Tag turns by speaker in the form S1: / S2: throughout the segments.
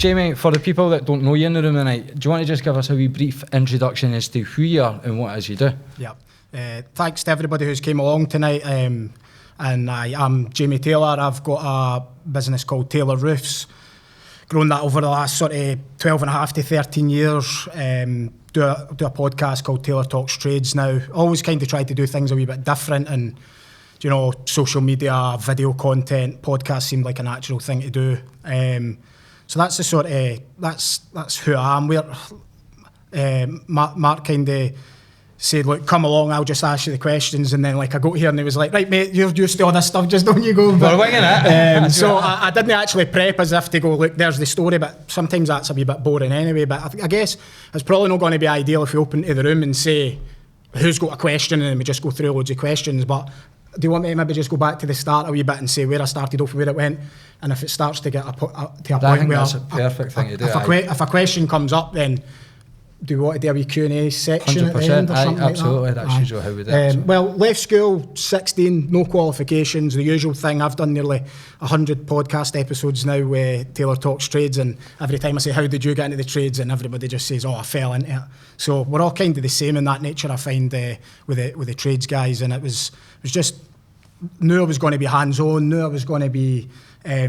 S1: Jamie, for the people that don't know you in the room tonight, do you want to just give us a wee brief introduction as to who you are and what it is you do?
S2: Yeah. Thanks to everybody who's came along tonight. And I'm Jamie Taylor. I've got a business called Taylor Roofs. Grown that over the last sort of 12 and a half to 13 years. Do a podcast called Taylor Talks Trades now. Always kind of tried to do things a wee bit different, and social media, video content, podcast seemed like a natural thing to do. So that's the sort of that's who I am. Mark kind of said, look, come along, I'll just ask you the questions. And then I got here and he was like, right, mate, you're used to all this stuff, just don't you go.
S1: We're winging it.
S2: So I didn't actually prep as if to go, look, there's the story, but sometimes that's a wee bit boring anyway. But I guess it's probably not going to be ideal if we open to the room and say, who's got a question, and then we just go through loads of questions. But do you want me to maybe just go back to the start a wee bit and say where I started off, where it went? And if it starts to get to a point where...
S1: that's a perfect thing to do.
S2: If a question comes up, then do we want to do a wee Q&A section at the end or something
S1: absolutely,
S2: like that?
S1: That's usually how we do it.
S2: Well, left school, 16, no qualifications, the usual thing. I've done nearly 100 podcast episodes now with Taylor Talks Trades, and every time I say, how did you get into the trades? And everybody just says, I fell into it. So we're all kind of the same in that nature, I find, with the trades guys. And it was just, knew I was going to be hands-on, knew I was going to be, I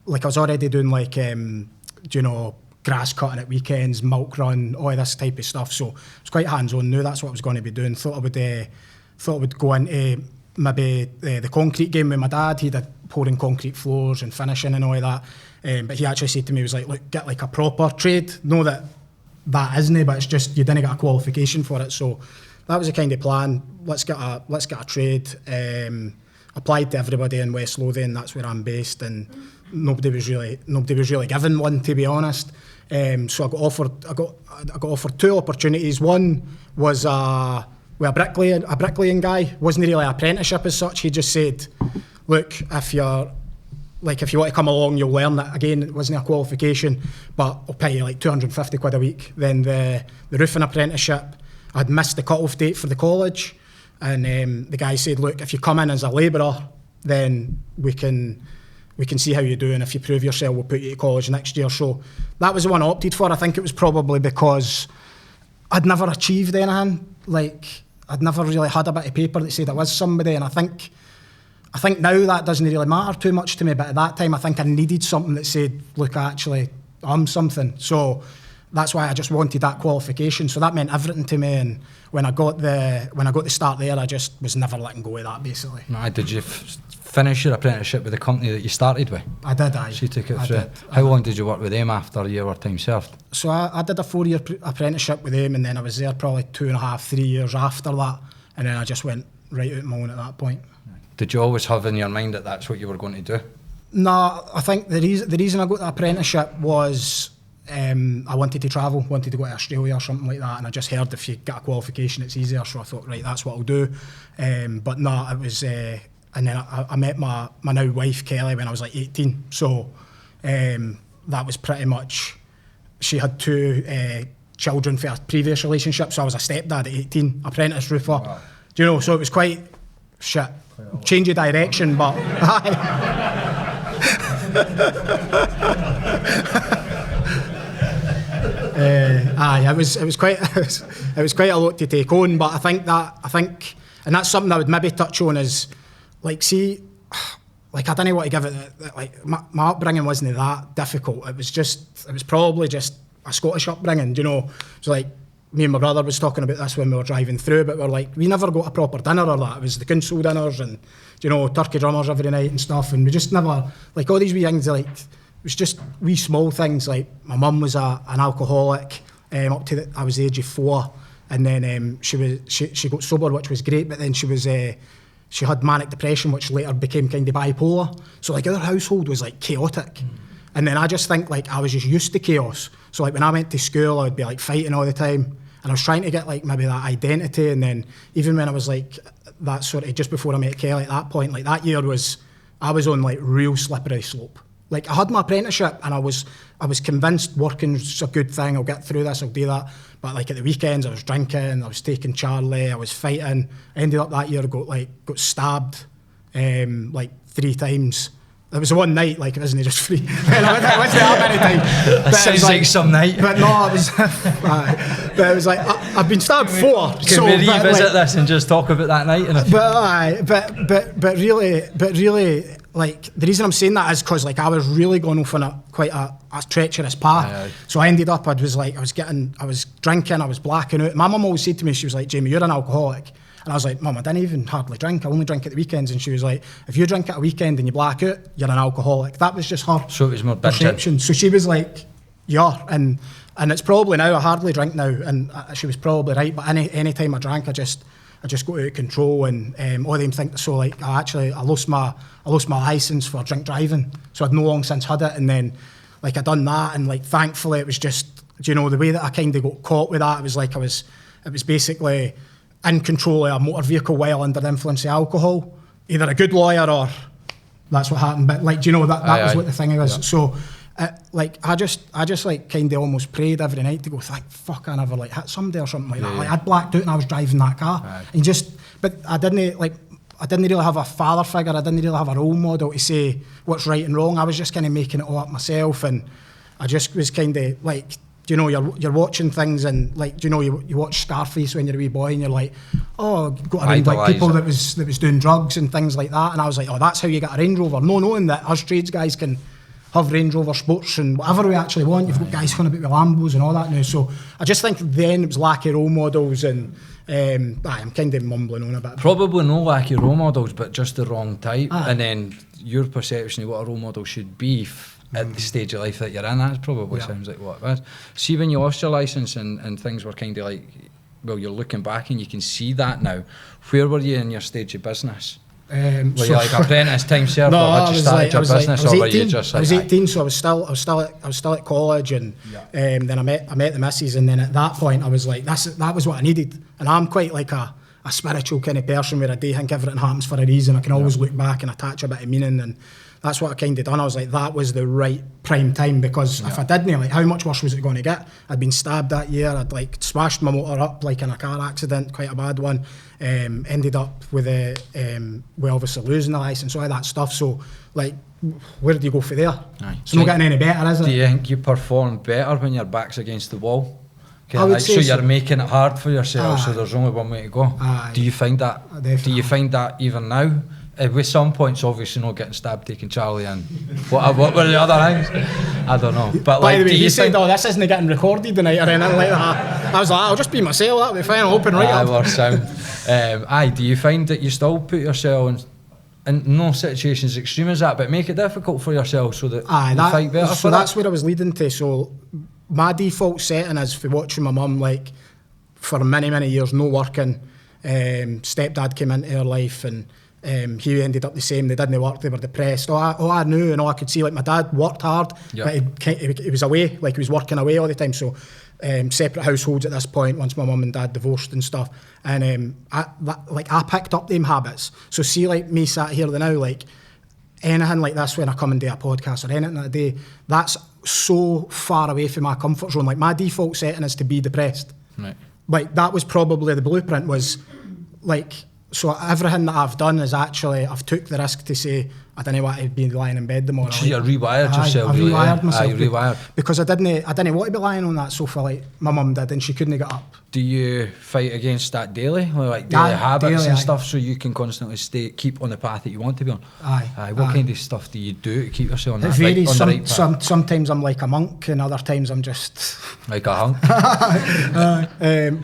S2: was already doing grass cutting at weekends, milk run, all this type of stuff. So it was quite hands-on, knew that's what I was going to be doing. Thought I would go into maybe the concrete game with my dad. He did pouring concrete floors and finishing and all that. But he actually said to me, he was like, look, get a proper trade. Know that isn't, but it's just you didn't get a qualification for it. So that was the kind of plan. Let's get a trade. Applied to everybody in West Lothian. That's where I'm based, and nobody was really given one, to be honest. So I got offered two opportunities. One was with a bricklaying guy. Wasn't really an apprenticeship as such. He just said, look, if you want to come along, you'll learn that. Again, it wasn't a qualification, but I'll pay you £250 a week. Then the roofing apprenticeship, I'd missed the cut-off date for the college, and the guy said, look, if you come in as a labourer, then we can see how you do, and if you prove yourself, we'll put you to college next year. So that was the one I opted for. I think it was probably because I'd never achieved anything. I'd never really had a bit of paper that said I was somebody, and I think now that doesn't really matter too much to me, but at that time I think I needed something that said, look, actually, I'm something. So that's why I just wanted that qualification. So that meant everything to me, and when I got the start there, I just was never letting go of that, basically.
S1: Did you finish your apprenticeship with the company that you started with?
S2: I did, aye.
S1: So you took it through. How long did you work with them after your time served?
S2: So I did a 4-year apprenticeship with them, and then I was there probably 2.5, 3 years after that, and then I just went right out my own at that point.
S1: Did you always have in your mind that that's what you were going to do?
S2: No, I think the reason I got the apprenticeship was I wanted to travel, wanted to go to Australia or something like that, and I just heard if you get a qualification it's easier, so I thought, right, that's what I'll do. But no, it was... and then I met my now wife, Kelly, when I was 18. So that was pretty much... She had 2 children for a previous relationship, so I was a stepdad at 18, apprentice roofer. Wow. So it was quite... change of direction, but... it was quite a lot to take on, but I think, and that's something I would maybe touch on is, I don't know what to give it. My upbringing wasn't that difficult. It was probably just a Scottish upbringing. It was like me and my brother was talking about this when we were driving through, but we never got a proper dinner or that. It was the council dinners and turkey drummers every night and stuff, and we just never all these wee things. It was just wee small things. Like my mum was an alcoholic up to I was the age of 4, and then she got sober, which was great. But then she had manic depression, which later became kind of bipolar. So our household was chaotic. And then I just think I was just used to chaos. So when I went to school, I would be fighting all the time, and I was trying to get maybe that identity. And then even when I was that sort of just before I met Kelly at that point, that year I was on real slippery slope. I had my apprenticeship, and I was convinced working's a good thing. I'll get through this, I'll do that. But at the weekends, I was drinking, I was taking Charlie, I was fighting. I ended up that year got stabbed 3 times It was the one night, like, it wasn't just free. It wasn't that many times.
S1: That sounds like some night.
S2: But no, it was, but it was like, I've been stabbed before.
S1: Can we revisit this and just talk about that night?
S2: But really, like, the reason I'm saying that is because, like, I was really going off on quite a treacherous path.
S1: Aye.
S2: So I ended up, I was drinking, I was blacking out. My mum always said to me, she was like, Jamie, you're an alcoholic. And I was like, Mum, I didn't even hardly drink. I only drink at the weekends. And she was like, if you drink at a weekend and you black out, you're an alcoholic. That was just her
S1: So it was more
S2: perception. So she was like, yeah. And it's probably now, I hardly drink now. And she was probably right. But any time I drank, I just got out of control. And all them things. So, like, I lost my licence for drink driving. So I'd no long since had it. And then, like, I done that. And, like, thankfully it was just, you know, the way that I kind of got caught with that, it was like it was basically in control of a motor vehicle while under the influence of alcohol. Either a good lawyer or that's what happened. But, like, do you know, that was what the thing was. Yeah. So, like, I just like kind of almost prayed every night to go, thank fuck I never, like, hit somebody or something like that. Like, I'd blacked out and I was driving that car. And but I didn't really have a father figure. I didn't really have a role model to say what's right and wrong. I was just kind of making it all up myself. And I just was kind of like, you know, you're watching things and, like, you know, you watch Scarface when you're a wee boy and you're like, oh, got around like people that was doing drugs and things like that. And I was like, oh, that's how you get a Range Rover. No, knowing that us trades guys can have Range Rover Sports and whatever we actually want. You've got guys coming about with Lambos and all that now. So I just think then it was lack of role models and I'm kind of mumbling on a bit.
S1: Probably no lack of role models, but just the wrong type. And then your perception of what a role model should be at the stage of life that you're in, that probably sounds like what it is. See, when you lost your licence and things were kind of like, well, you're looking back and you can see that now. Where were you in your stage of business? Were you like apprentice, time served, or had you started your business, or were you just like?
S2: I was 18, so I was still at college, and then I met the missus, and then at that point I was like, that was what I needed. And I'm quite like a spiritual kind of person where I do think everything happens for a reason. I can always look back and attach a bit of meaning, and that's what I kind of done. I was like, that was the right prime time, because if I didn't, like, how much worse was it going to get? I'd been stabbed that year. I'd, like, smashed my motor up, like, in a car accident, quite a bad one. Ended up with obviously losing the licence, all that stuff. So, like, where do you go for there? It's not getting any better, is it?
S1: Do you think you perform better when your back's against the wall?
S2: I would say
S1: so you're making it hard for yourself, so there's only one way to go. Do you find that?
S2: Definitely.
S1: Do you find that even now? With some points, obviously, not getting stabbed, taking Charlie, and what were the other things? I don't know. But,
S2: by
S1: like,
S2: the way, he said, "Oh, this isn't getting recorded tonight," or anything like that. I was like, "I'll just be myself. That'll be fine. I'll open right up."
S1: We're sound. Do you find that you still put yourself in no situations as extreme as that, but make it difficult for yourself so that you fight better?
S2: So that's where I was leading to. So my default setting is for watching my mum, like, for many years, no working. Stepdad came into her life and. He ended up the same. They didn't work. They were depressed. All I knew and all I could see, like, my dad worked hard, but he was away. Like, he was working away all the time. So separate households at this point. Once my mum and dad divorced and stuff, and I picked up them habits. So see, like, me sat here now, like, anything like this when I come and do a podcast or anything like that, that's so far away from my comfort zone. Like, my default setting is to be depressed.
S1: Right.
S2: Like, that was probably the blueprint. Was like. So everything that I've done is actually, I've took the risk to say, I didn't want to be lying in bed tomorrow.
S1: So you rewired yourself.
S2: I rewired myself.
S1: Rewired.
S2: Because I didn't want to be lying on that sofa like my mum did, and she couldn't get up.
S1: Do you fight against that daily? Like daily habits and stuff, so you can constantly keep on the path that you want to be on? What kind of stuff do you do to keep yourself on that? It varies. On the right path?
S2: Sometimes I'm like a monk, and other times I'm just...
S1: like a hunk?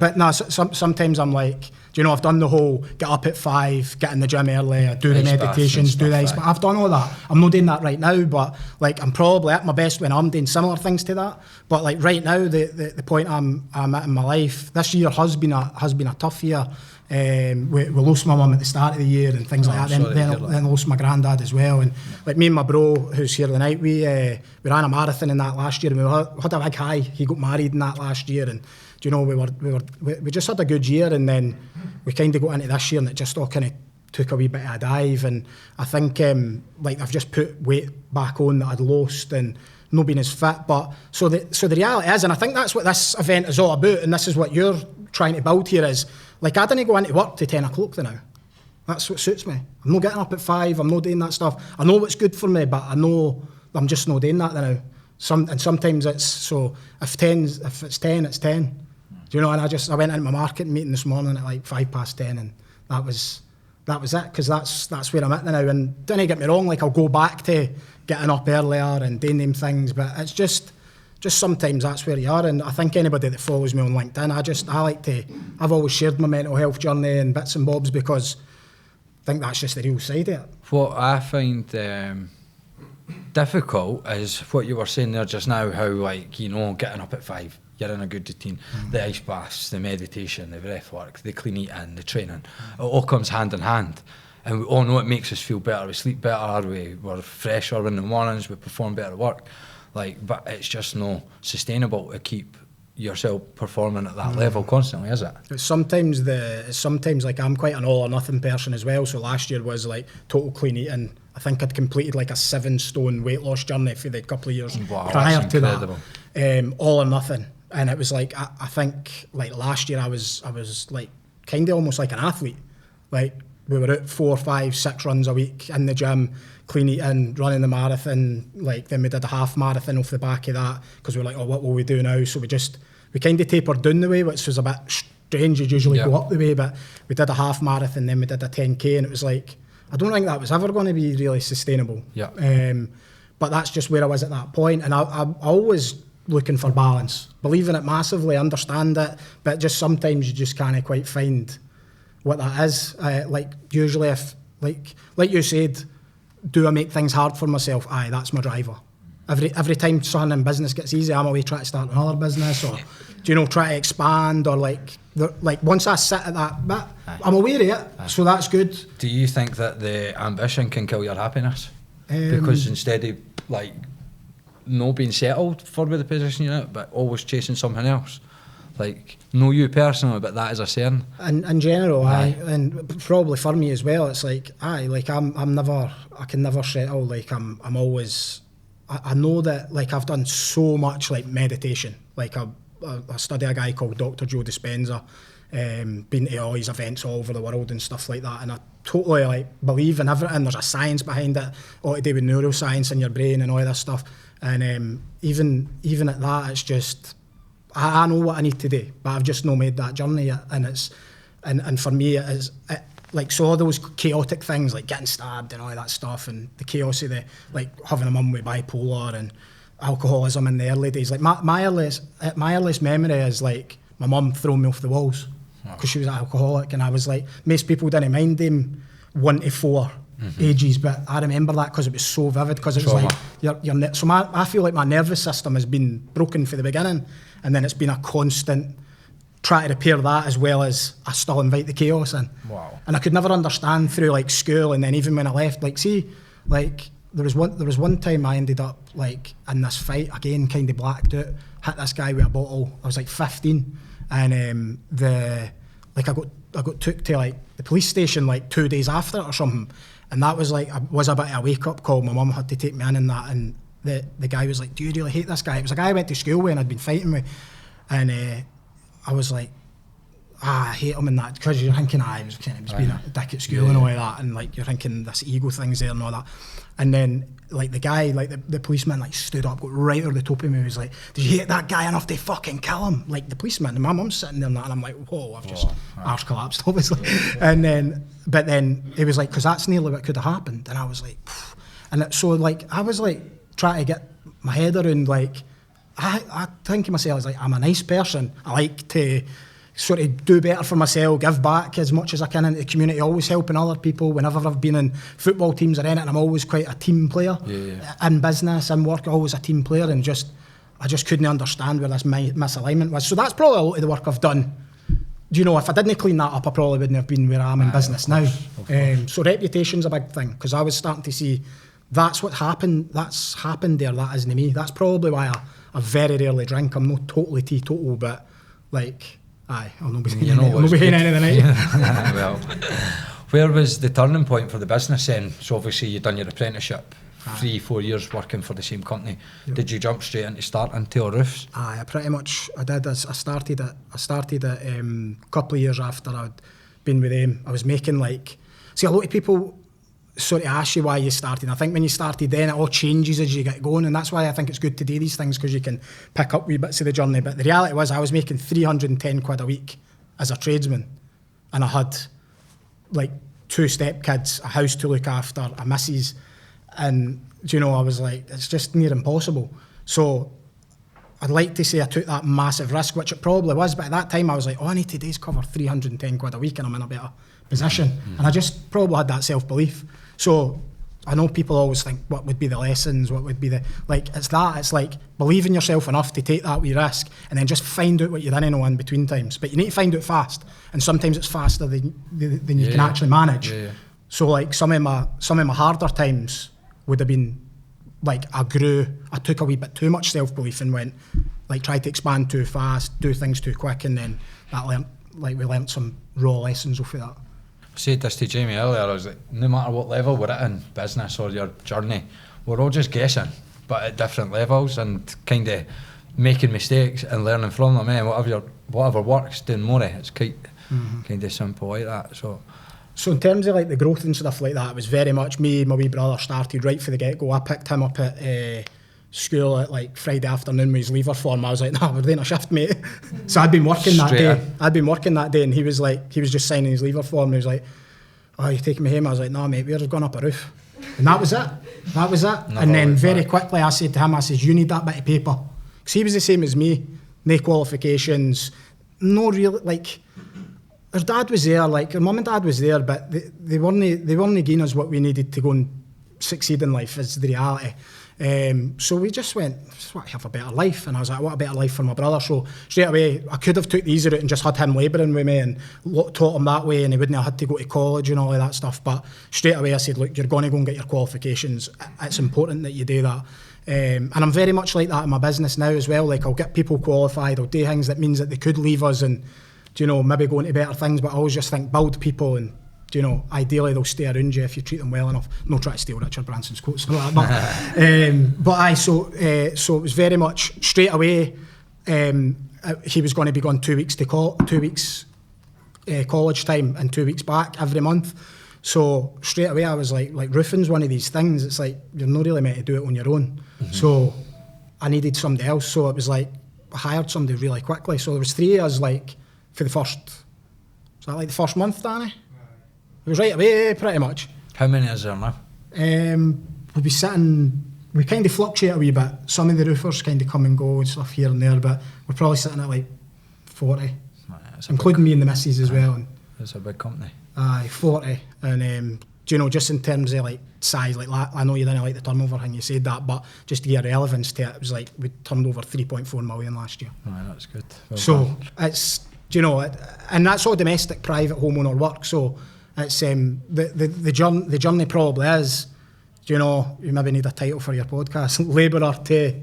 S2: But no, sometimes I'm like... Do you know, I've done the whole get up at 5, get in the gym early, do the meditations, do this, but I've done all that. I'm not doing that right now, but, like, I'm probably at my best when I'm doing similar things to that. But, like, right now, the point I'm at in my life, this year has been a tough year. We lost my mum at the start of the year and things like that. Then lost my granddad as well. And, like, me and my bro, who's here tonight, we ran a marathon in that last year, and we had a big high. He got married in that last year, and do you know, we just had a good year, and then we kind of got into this year, and it just all kind of took a wee bit of a dive. And I think like, I've just put weight back on that I'd lost and not been as fit. But so the reality is, and I think that's what this event is all about, and this is what you're trying to build here, is like, I didn't go into work till 10 o'clock now. That's what suits me. I'm not getting up at 5, I'm not doing that stuff. I know what's good for me, but I know I'm just not doing that now. And sometimes it's, so if it's 10, it's 10. Do you know, and I went into my marketing meeting this morning at like 10:05, and that was it, because that's where I'm at now. And don't get me wrong, like I'll go back to getting up earlier and doing them things, but it's just sometimes that's where you are. And I think anybody that follows me on LinkedIn, I've always shared my mental health journey and bits and bobs, because I think that's just the real side of it.
S1: What I find difficult is what you were saying there just now, how, like, you know, getting up at 5, you're in a good routine, the ice baths, the meditation, the breath work, the clean eating, the training, it all comes hand in hand. And we all know it makes us feel better, we sleep better, we're fresher in the mornings, we perform better at work. Like, but it's just not sustainable to keep yourself performing at that level constantly, is it?
S2: It's sometimes like I'm quite an all or nothing person as well. So last year was like total clean eating. I think I'd completed like a 7-stone weight loss journey for the couple of years prior to that. All or nothing. And it was like, I think like last year I was like kind of almost like an athlete. Like we were out 4, 5, 6 runs a week in the gym, clean eating, running the marathon. Like then we did a half marathon off the back of that, because we were like, oh, what will we do now? So we kind of tapered down the way, which was a bit strange. You'd usually go up the way, but we did a half marathon, then we did a 10K, and it was like, I don't think that was ever going to be really sustainable.
S1: Yeah.
S2: But that's just where I was at that point, and I'm always looking for balance, believe in it massively, understand it, but just sometimes you just can't quite find what that is. Like usually if, like you said, do I make things hard for myself? Aye, that's my driver. Every time something in business gets easy, I'm away trying to start another business, or do you know, try to expand, or like once I sit at that bit, I'm aware of it, so that's good. Do
S1: you think that the ambition can kill your happiness? Because instead of like not being settled for the position you're in, but always chasing something else, like know you personally, but that is a saying. In
S2: general, and probably for me as well, it's like I can never settle. Like I'm always. I know that, like, I've done so much, like, meditation. Like, I study a guy called Dr. Joe Dispenza, been to all his events all over the world and stuff like that, and I totally, like, believe in everything. There's a science behind it, all to do with neuroscience in your brain and all this stuff. And even at that, it's just, I know what I need to do, but I've just not made that journey yet. And for me, it is... Like, so all those chaotic things, like getting stabbed and all that stuff, and the chaos of like having a mum with bipolar and alcoholism in the early days. Like my earliest memory is like my mum throwing me off the walls because she was an alcoholic, and I was like, most people didn't mind them 1 to 4 ages, but I remember that because it was so vivid, because it was like I feel like my nervous system has been broken from the beginning, and then it's been a constant try to repair that, as well as I still invite the chaos in.
S1: Wow.
S2: And I could never understand through like school, and then even when I left, like, see, like there was one time I ended up like in this fight again, kind of blacked out, hit this guy with a bottle. I was like 15, and I got took to like the police station like 2 days after it or something, and that was like a bit of a wake up call. My mum had to take me in and that, and the guy was like, "Do you really hate this guy?" It was a guy I went to school with and I'd been fighting with, and I was like, I hate him and that, because you're thinking, he was being a dick at school and all that, and like you're thinking this ego thing's there and all that. And then like the guy, like the policeman, like stood up, got right over the top of me, was like, "Did you hate that guy enough to fucking kill him?" Like the policeman, and my mum's sitting there and that, and I'm like, whoa, I've just arse collapsed, obviously. But then it was like, because that's nearly what could have happened, and I was like, phew. And so like I was like trying to get my head around, like, I think of myself as like, I'm a nice person. I like to sort of do better for myself, give back as much as I can into the community, always helping other people. Whenever I've been in football teams or anything, I'm always quite a team player. In business, in work, always a team player, and I just couldn't understand where this misalignment was. So that's probably a lot of the work I've done. Do you know, if I didn't clean that up, I probably wouldn't have been where I am in business now. So reputation's a big thing, because I was starting to see that's what happened. That's happened there. That isn't me. That's probably why I very rarely drink. I'm not totally teetotal, but like, I'll not be saying anything.
S1: Well, where was the turning point for the business then? So obviously you'd done your apprenticeship, 3-4 years working for the same company. Yep. Did you jump straight into starting Taylor Roofs? I
S2: pretty much, I did. I started it a couple of years after I'd been with them. I was making like, see, a lot of people sort of ask you why you started. I think when you started then, it all changes as you get going, and that's why I think it's good to do these things, because you can pick up wee bits of the journey. But the reality was, I was making 310 quid a week as a tradesman, and I had like 2 stepkids, a house to look after, a missus, and I was like, it's just near impossible. So I'd like to say I took that massive risk, which it probably was, but at that time I was like, I need to days cover 310 quid a week and I'm in a better position. And I just probably had that self-belief. So I know people always think, what would be the lessons, what would be the, it's like believe in yourself enough to take that wee risk and then just find out what you didn't know in between times. But you need to find out fast, and sometimes it's faster than you can actually manage. So like some of my harder times would have been like I took a wee bit too much self-belief and went, like, tried to expand too fast, do things too quick, and then we learnt some raw lessons off of that.
S1: I said this to Jamie earlier, I was like, no matter what level we're at in business or your journey, we're all just guessing, but at different levels, and kind of making mistakes and learning from them. Whatever works, doing more. It's quite kind of simple like that. So
S2: in terms of like the growth and stuff like that, it was very much me. My wee brother started right from the get-go. I picked him up at school at like Friday afternoon with his lever form. I was like, no, we're doing a shift, mate. So I'd been working that day, and he was just signing his lever form. And he was like, oh, you taking me home? I was like, no, mate, we're just going up a roof. And that was it. And then very quickly I said to him, I says, you need that bit of paper. Because he was the same as me, no qualifications, no real, like, our dad was there, like, our mum and dad was there, but they weren't giving us what we needed to go and succeed in life, is the reality. So we just went, I just want to have a better life. And I was like, I want a better life for my brother. So straight away, I could have took the easy route and just had him labouring with me and taught him that way, and he wouldn't have had to go to college and all of that stuff. But straight away I said, look, you're going to go and get your qualifications. It's important that you do that. And I'm very much like that in my business now as well. Like, I'll get people qualified, I'll do things that means that they could leave us and, maybe go into better things. But I always just think, build people, and ideally they'll stay around you if you treat them well enough. No try to steal Richard Branson's quotes or that, so it was very much straight away. He was going to be gone 2 weeks college time and 2 weeks back every month. So straight away I was like roofing's one of these things. It's like you're not really meant to do it on your own. So I needed somebody else. So it was like I hired somebody really quickly. So there was 3 of us, like, for the first, was that like the first month, Danny? It was right away, pretty much.
S1: How many is there now?
S2: We'll be sitting, we kind of fluctuate a wee bit. Some of the roofers kind of come and go and stuff here and there, but we're probably sitting at like 40, including me and the missus as well. And
S1: it's a big company.
S2: 40. And just in terms of like size, like I know you didn't like the turnover thing, you said that, but just to give relevance to it was like we turned over 3.4 million last year.
S1: Right, that's good. Well
S2: so
S1: done.
S2: It's, and that's all domestic, private, homeowner work. So it's the journey probably is, you maybe need a title for your podcast, labourer to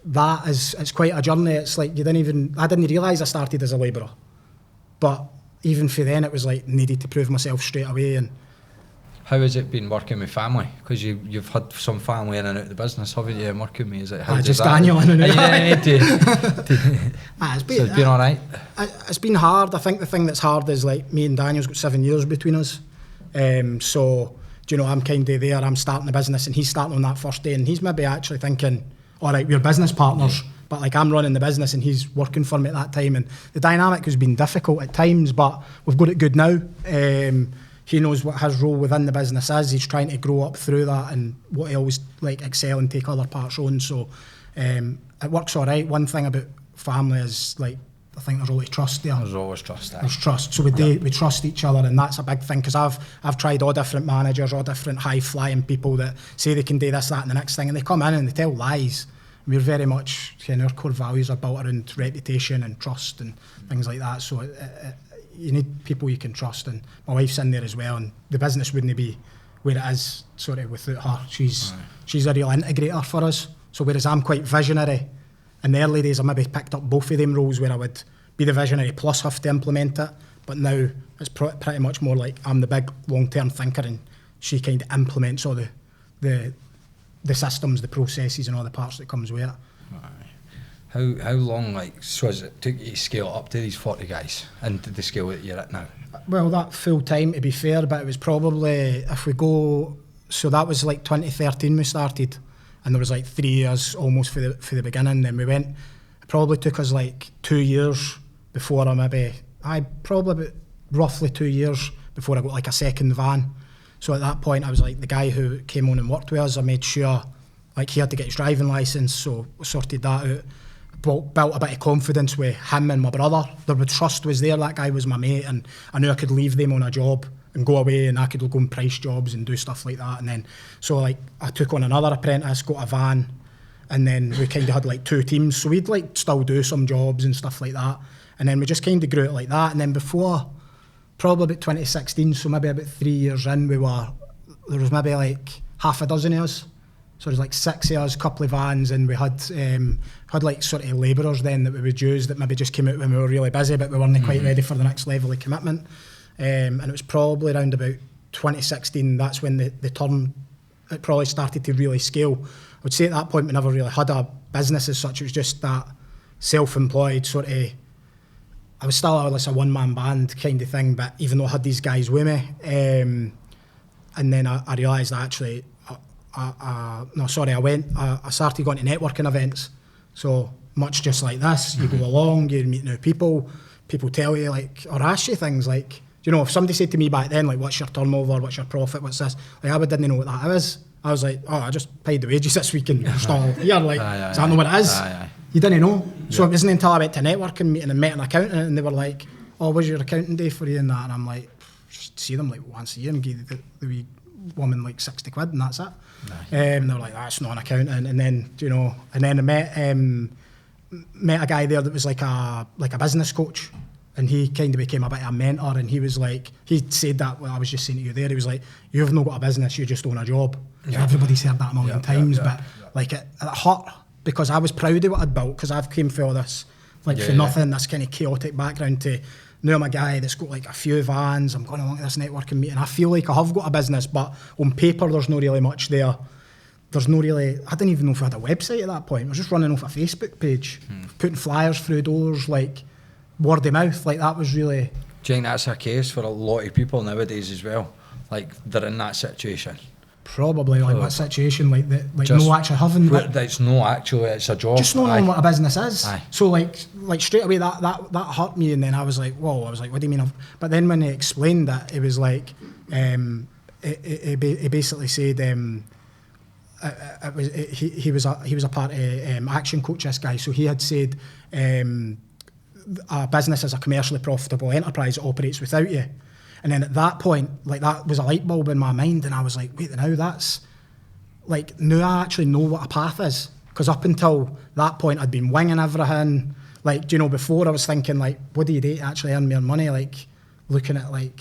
S2: that is, it's quite a journey. It's like I didn't realise I started as a labourer, but even for then it was like needed to prove myself straight away. And
S1: how has it been working with family? Because you've had some family in and out of the business, haven't you? And working with me, is it?
S2: Just Daniel in and out.
S1: It's been all right.
S2: It's been hard. I think the thing that's hard is, like, me and Daniel's got 7 years between us. So I'm kind of there. I'm starting the business and he's starting on that first day, and he's maybe actually thinking, all right, we're business partners, but like I'm running the business and he's working for me at that time. And the dynamic has been difficult at times, but we've got it good now. He knows what his role within the business is. He's trying to grow up through that and what he always like excel and take other parts on. So it works all right. One thing about family is, like, I think there's always trust there.
S1: There's always trust there.
S2: There's trust. So we trust each other, and that's a big thing, because I've tried all different managers, all different high-flying people that say they can do this, that and the next thing, and they come in and they tell lies. We're very much, our core values are built around reputation and trust and things like that. So you need people you can trust, and my wife's in there as well, and the business wouldn't be where it is sort of without her. She's a real integrator for us. So whereas I'm quite visionary, in the early days I maybe picked up both of them roles where I would be the visionary plus have to implement it, but now it's pretty much more like I'm the big long-term thinker and she kind of implements all the systems, the processes and all the parts that comes with it.
S1: How long, like, so as it took you to scale up to these 40 guys and to the scale that you're at now?
S2: Well, that full time, to be fair, but it was probably, if we go, so that was like 2013 we started, and there was like 3 years almost for the beginning. Then we went, it probably took us like 2 years before probably roughly 2 years before I got like a second van. So at that point, I was like the guy who came on and worked with us. I made sure, like, he had to get his driving licence, so sorted that out. Built a bit of confidence with him and my brother. The trust was there. That guy was my mate, and I knew I could leave them on a job and go away, and I could go and price jobs and do stuff like that. And then, so like, I took on another apprentice, got a van, and then we kind of had like 2 teams. So we'd like still do some jobs and stuff like that. And then we just kind of grew it like that. And then before, probably about 2016, so maybe about 3 years in, there was maybe like half a dozen of us. So there was like 6 of us, couple of vans, and we had like sort of labourers then that we would use that maybe just came out when we were really busy, but we weren't quite ready for the next level of commitment. And it was probably around about 2016, that's when the turn, it probably started to really scale. I would say at that point we never really had a business as such. It was just that self-employed sort of, I was still like a one-man band kind of thing, but even though I had these guys with me, and then I realised that actually, I started going to networking events. So much just like this, you go along, you meet new people tell you, like, or ask you things like, you know, if somebody said to me back then, like, what's your turnover, what's your profit, what's this, like, I didn't know what that is. I was like, I just paid the wages this week and stall here, like, does that know what it is? You didn't know. So it wasn't until I went to a networking meeting and met an accountant, and they were like, oh, what's your accounting day for you and that? And I'm like, just see them like once a year and give the wee woman like 60 quid and that's it. And they were like, that's not an accountant. And then, you know, and then I met a guy there that was like a business coach, and he kind of became a bit of a mentor. And he was like, he said that what I was just saying to you there. He was like, you've not got a business, you just own a job. Yeah. Everybody's heard that a million times, but like it hurt because I was proud of what I'd built, because I've came through all this, like for nothing, this kind of chaotic background to now I'm a guy that's got like a few vans, I'm going along to this networking meeting. I feel like I have got a business, but on paper there's not really much there. There's no really, I didn't even know if I had a website at that point. I was just running off a Facebook page, putting flyers through doors, like word of mouth, like that was really...
S1: Do you think that's a case for a lot of people nowadays as well? Like they're in that situation?
S2: Probably, like that situation, like that, like just no actually having...
S1: It's no actual, it's a job.
S2: Just not knowing what a business is.
S1: Aye.
S2: So like straight away that hurt me, and then I was like, whoa, I was like, what do you mean? But then when he explained that, it was like, he basically said, he was a part of Action Coach, this guy. So he had said, a business is a commercially profitable enterprise that operates without you. And then at that point, like that was a light bulb in my mind, and I was like, wait, now that's like, now I actually know what a path is, because up until that point I'd been winging everything. Like, you know, before I was thinking like, what do you do to actually earn more money? Like looking at like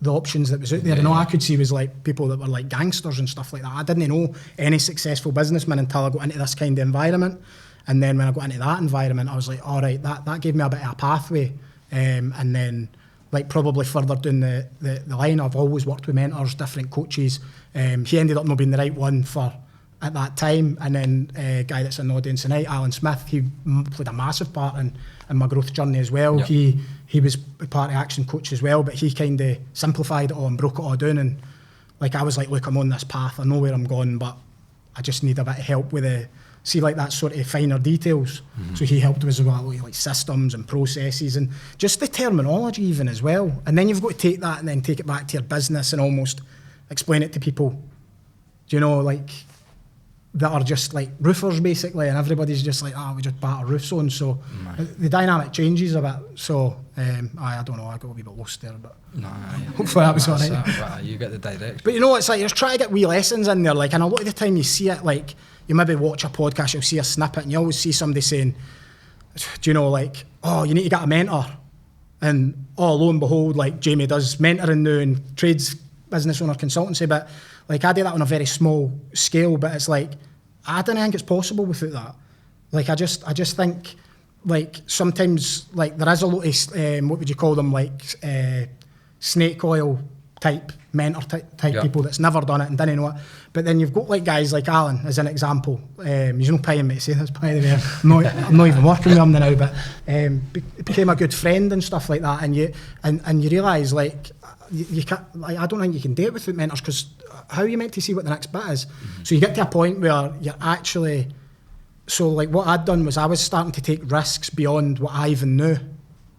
S2: the options that was out there, and all I could see was like people that were like gangsters and stuff like that. I didn't know any successful businessman until I got into this kind of environment. And then when I got into that environment, I was like, all right, that gave me a bit of a pathway. And then like probably further down the line, I've always worked with mentors, different coaches. He ended up not being the right one for at that time. And then a guy that's in the audience tonight, Alan Smith, he played a massive part in my growth journey as well. Yep. He was part of Action Coach as well, but he kind of simplified it all and broke it all down. And like I was like, look, I'm on this path, I know where I'm going, but I just need a bit of help with like that sort of finer details. So he helped us with like systems and processes and just the terminology even as well. And then you've got to take that and then take it back to your business and almost explain it to people, you know, like that are just like roofers basically, and everybody's just like, we just batter roofs on. So the dynamic changes a bit. So I don't know, I got a wee bit lost there, but hopefully that was all right.
S1: You get the direction.
S2: But you know, it's like you're trying to get wee lessons in there, like, and a lot of the time you see it, like you maybe watch a podcast, you'll see a snippet, and you always see somebody saying, do you know, like, oh, you need to get a mentor, and lo and behold, like Jamie does mentoring now in trades business owner consultancy, but like I do that on a very small scale, but it's like I don't think it's possible without that. Like I just think like sometimes like there is a lot of what would you call them, like snake oil type mentor type people that's never done it and didn't know it. But then you've got like guys like Alan as an example. He's not paying me to say this, by the way. I'm not even working with him now, but became a good friend and stuff like that. And you realise like you can't. Like, I don't think you can do it without mentors, because how are you meant to see what the next bit is? So you get to a point where you're actually. So like what I'd done was I was starting to take risks beyond what I even knew,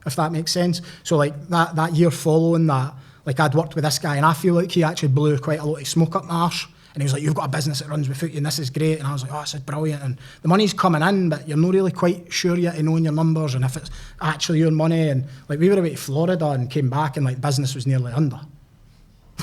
S2: if that makes sense. So like that year following that, like I'd worked with this guy and I feel like he actually blew quite a lot of smoke up my arse. And he was like, you've got a business that runs without you and this is great. And I was like, oh, this is brilliant. And the money's coming in, but you're not really quite sure yet in knowing your numbers and if it's actually your money. And like we were away to Florida and came back and like business was nearly under.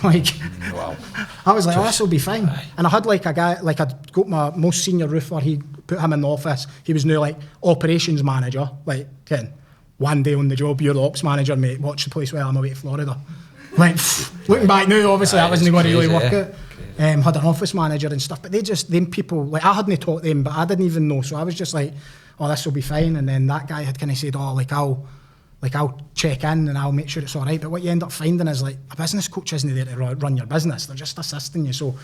S2: Like, wow. I was like, oh, this will be fine. And I had like a guy, like I'd got my most senior roofer, he put him in the office. He was now like operations manager, like, Ken, one day on the job, you're the ops manager, mate, watch the place while I'm away to Florida. Like, looking back now, obviously that wasn't going to really work out. Had an office manager and stuff, but them people, like I hadn't taught them, but I didn't even know. So I was just like, oh, this will be fine. And then that guy had kind of said, oh, I'll check in and I'll make sure it's all right. But what you end up finding is like a business coach isn't there to run your business. They're just assisting you. So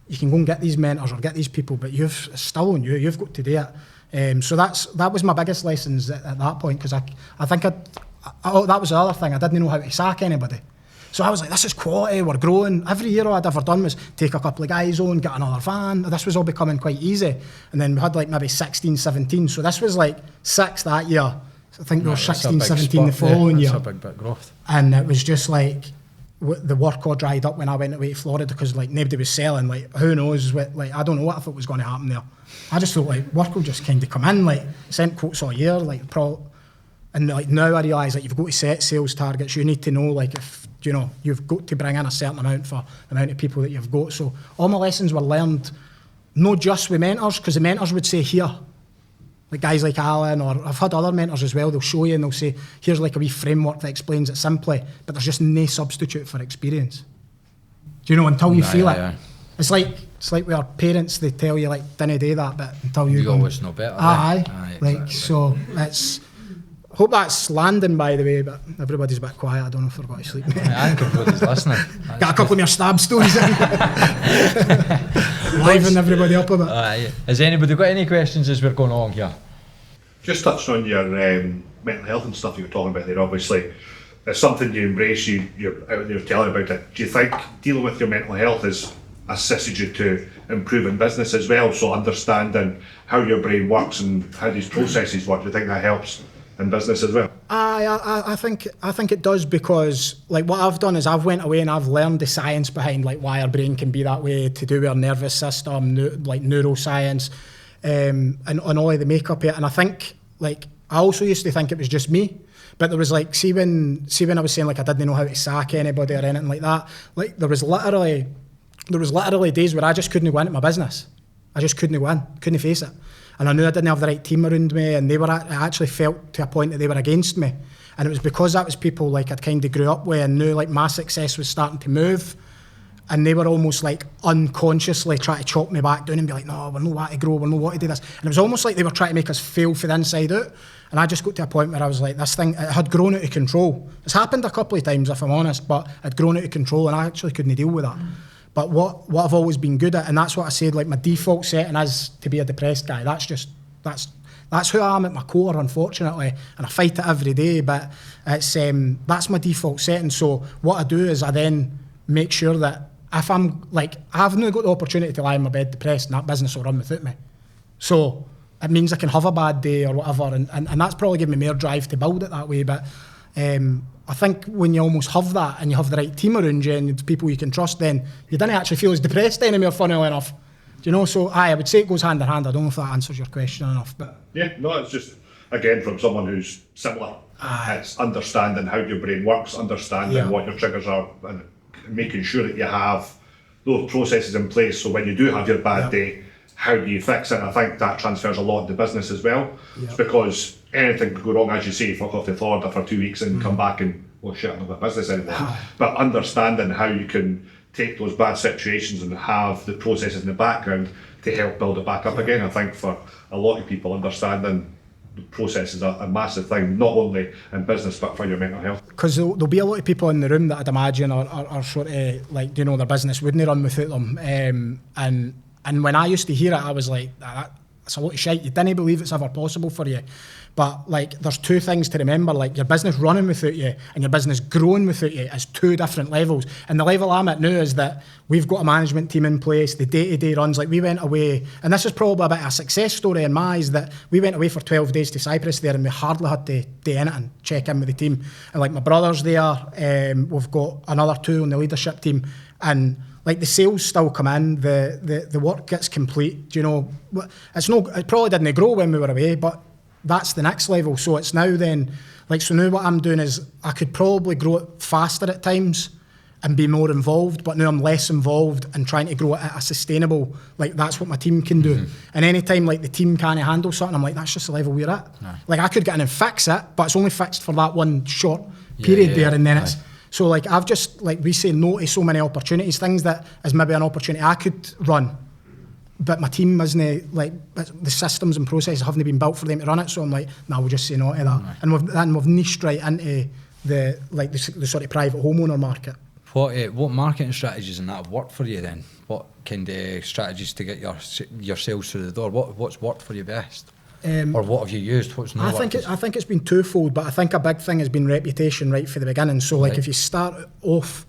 S2: you can go and get these mentors or get these people, but it's still on you. You've got to do it. So that was my biggest lessons at that point, because I think that was the other thing. I didn't know how to sack anybody. So I was like, this is quality, we're growing. Every year all I'd ever done was take a couple of guys on, get another van. This was all becoming quite easy. And then we had like maybe 16, 17. So this was like 6 that year. I think we were 16, 17 the following year.
S1: That's a big growth.
S2: And it was just like, the work all dried up when I went away to Florida, because like nobody was selling. Like who knows what, like I don't know what I thought was going to happen there. I just thought like work will just kind of come in, like sent quotes all year, like and like now I realise that you've got to set sales targets. You need to know like if, you know, you've got to bring in a certain amount for the amount of people that you've got. So all my lessons were learned, not just with mentors, because the mentors would say here, like guys like Alan, or I've had other mentors as well, they'll show you and they'll say, here's like a wee framework that explains it simply, but there's just no substitute for experience. Do you know, until you feel it. Yeah. It's like with our parents, they tell you like, didn't do that, but until you
S1: always know better.
S2: Aye, like exactly. So it's, I hope that's landing, by the way, but everybody's a bit quiet. I don't know if they're going to sleep.
S1: I think everybody's listening.
S2: Got a couple of more stab stories in. Liven everybody up a bit.
S1: Has anybody got any questions as we're going along here?
S3: Just touching on your mental health and stuff you were talking about there, obviously, it's something you embrace, you're out there telling about it. Do you think dealing with your mental health has assisted you to improve in business as well? So understanding how your brain works and how these processes work, do you think that helps in business as well?
S2: I think it does, because like what I've done is I've went away and I've learned the science behind like why our brain can be that way, to do with our nervous system, like neuroscience, and all of the makeup of it. And I think like I also used to think it was just me, but there was like see when I was saying like I didn't know how to sack anybody or anything like that, like there was literally days where I just couldn't go into my business. I just couldn't go in, couldn't face it. And I knew I didn't have the right team around me, and I actually felt to a point that they were against me. And it was because that was people like I'd kind of grew up with and knew like my success was starting to move. And they were almost like unconsciously trying to chop me back down and be like, no, we're not want to grow, we're not want to do this. And it was almost like they were trying to make us fail from the inside out. And I just got to a point where I was like, this thing, it had grown out of control. It's happened a couple of times, if I'm honest, but it had grown out of control and I actually couldn't deal with that. But what I've always been good at, and that's what I said, like my default setting is to be a depressed guy. That's who I am at my core, unfortunately, and I fight it every day. But it's that's my default setting. So what I do is I then make sure that if I'm like, I've now got the opportunity to lie in my bed depressed, and that business will run without me. So it means I can have a bad day or whatever, and that's probably given me more drive to build it that way. But I think when you almost have that and you have the right team around you and the people you can trust, then you don't actually feel as depressed anymore, funnily enough. Do you know? So I would say it goes hand in hand. I don't know if that answers your question enough. But
S3: yeah, no, it's just, again, from someone who's similar. It's understanding how your brain works, understanding what your triggers are, and making sure that you have those processes in place. So when you do have your bad day, how do you fix it? And I think that transfers a lot into business as well. It's because anything could go wrong, as you say, fuck off to Florida for 2 weeks and come back and, oh shit, I'm not got business anymore. But understanding how you can take those bad situations and have the processes in the background to help build it back up again. I think for a lot of people, understanding the process is a massive thing, not only in business but for your mental health.
S2: because there'll be a lot of people in the room that I'd imagine are sort of like, you know, their business wouldn't run without them. And when I used to hear it, I was like, that's a lot of shite. You didn't believe it's ever possible for you. But like, there's two things to remember. Like, your business running without you and your business growing without you is two different levels. And the level I'm at now is that we've got a management team in place. The day-to-day runs. Like, we went away, and this is probably a bit of a success story in my eyes, that we went away for 12 days to Cyprus there, and we hardly had to do anything, check in with the team. And like, my brother's there. We've got another 2 on the leadership team, and like, the sales still come in, the work gets complete. You know, it probably didn't grow when we were away, but that's the next level. So it's now then, like, so now what I'm doing is I could probably grow it faster at times and be more involved, but now I'm less involved and trying to grow it at a sustainable, like, that's what my team can do. And anytime like the team can't handle something, I'm like, that's just the level we're at. Like, I could get in and fix it, but it's only fixed for that one short period there, and then it's so like, I've just, like, we say no to so many opportunities, things that is maybe an opportunity I could run, but my team isn't, like, the systems and processes haven't been built for them to run it. So I'm like, no, we'll just say no to that. And we've niched right into the sort of private homeowner market.
S1: What marketing strategies and that have worked for you then? What kind of strategies to get your sales through the door? What's worked for you best? Or what have you used? What's not
S2: I think it's been twofold, but I think a big thing has been reputation right from the beginning. So like, if you start off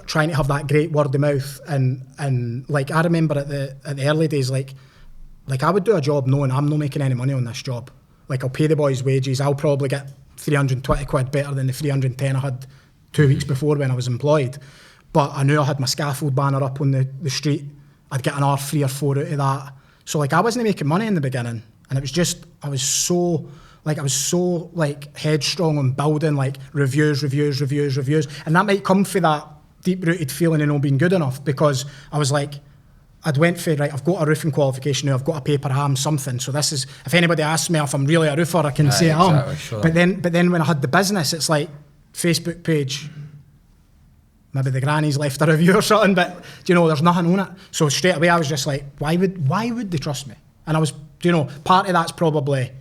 S2: trying to have that great word of mouth, and like, I remember at the early days, like I would do a job knowing I'm not making any money on this job. Like, I'll pay the boys wages, I'll probably get 320 quid better than the 310 I had 2 weeks before when I was employed. But I knew I had my scaffold banner up on the street, I'd get an hour 3 or 4 out of that. So like, I wasn't making money in the beginning, and it was just, I was so headstrong on building like reviews, and that might come for that deep-rooted feeling of not being good enough, because I was like, I'd went for, right, I've got a roofing qualification now, I've got a paper, I'm something, so this is, if anybody asks me if I'm really a roofer, I can say I am. Sure. But then when I had the business, it's like, Facebook page, maybe the granny's left a review or something, but, you know, there's nothing on it. So straight away I was just like, why would they trust me? And I was, you know, part of that's probably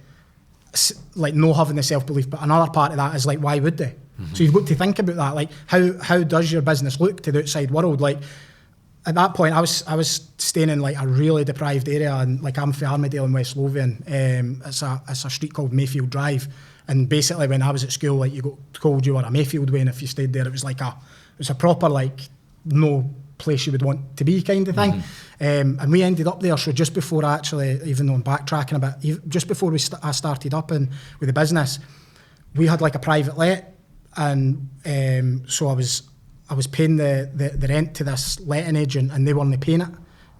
S2: like no having the self-belief, but another part of that is like, why would they? So you've got to think about that, like, how does your business look to the outside world? Like, at that point I was staying in like a really deprived area, and like, I'm from Armadale in West Lothian. It's a street called Mayfield Drive, and basically when I was at school, like, you got told you were a Mayfield way, and if you stayed there, it was a proper, like, no place you would want to be kind of thing. And we ended up there, so just before actually, even though I'm backtracking a bit, just before I started up with the business, we had like a private let, and so I was paying the rent to this letting agent, and they weren't paying it,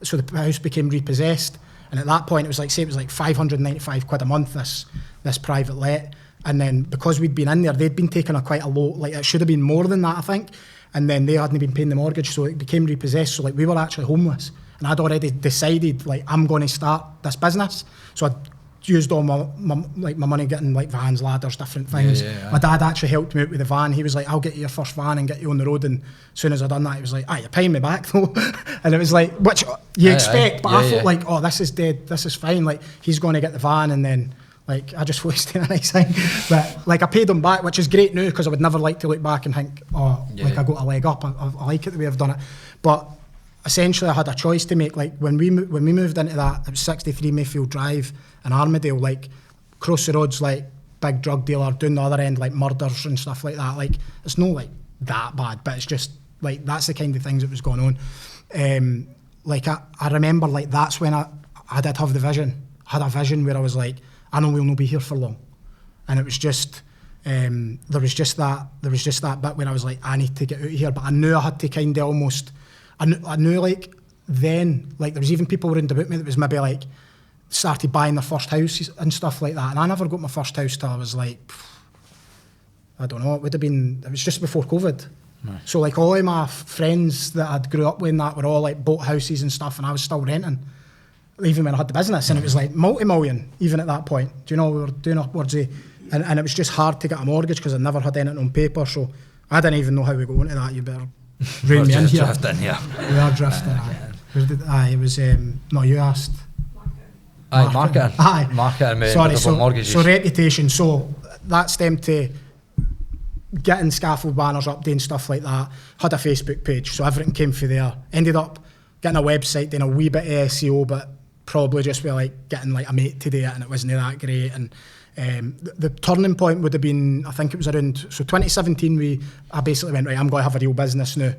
S2: so the house became repossessed. And at that point, it was like 595 quid a month, this private let. And then because we'd been in there, they'd been taking quite a low, like, it should have been more than that, I think. And then they hadn't been paying the mortgage, so it became repossessed. So like, we were actually homeless, and I'd already decided, like, I'm going to start this business. So I'd used all my money getting like vans, ladders, different things. My dad actually helped me out with the van. He was like, I'll get you your first van and get you on the road. And as soon as I done that, he was like, you're paying me back though. And it was like, which you expect, but I thought like, oh, this is dead, this is fine. Like, he's going to get the van, and then like, I just wasted a nice thing. But like, I paid him back, which is great now, because I would never like to look back and think, like, I got a leg up. I like it the way I've done it. But essentially, I had a choice to make. Like, when we moved into that, it was 63 Mayfield Drive in Armadale, like, across the roads, like, big drug dealer, down the other end, like, murders and stuff like that. Like, it's not like that bad, but it's just like, that's the kind of things that was going on. Like, I remember, like, that's when I did have the vision. I had a vision where I was like, I know we'll not be here for long. And it was just, there was just that bit where I was like, I need to get out of here. But I knew I had to kind of almost, I knew like, then, like, there was even people around about me that was maybe like, started buying their first house and stuff like that. And I never got my first house till I was like, I don't know, it was just before COVID. Nice. So like, all of my friends that I'd grew up with and that were all like bought houses and stuff, and I was still renting, even when I had the business, and it was like multi-million even at that point. Do you know, we were doing upwards of, and it was just hard to get a mortgage because I never had anything on paper, so I didn't even know how we go into that. You better rein me in here.
S1: Drifting, yeah.
S2: We are drifting. It was, no, you asked.
S1: Marketing.
S2: Aye.
S1: Marketing.
S2: Sorry,
S1: mortgages.
S2: So reputation. So that stemmed to getting scaffold banners up, doing stuff like that. Had a Facebook page, so everything came through there. Ended up getting a website, doing a wee bit of SEO, but probably just with like getting like a mate to do it, and it wasn't that great. And the turning point would have been, I think it was around, so 2017 I basically went, right, I'm going to have a real business now.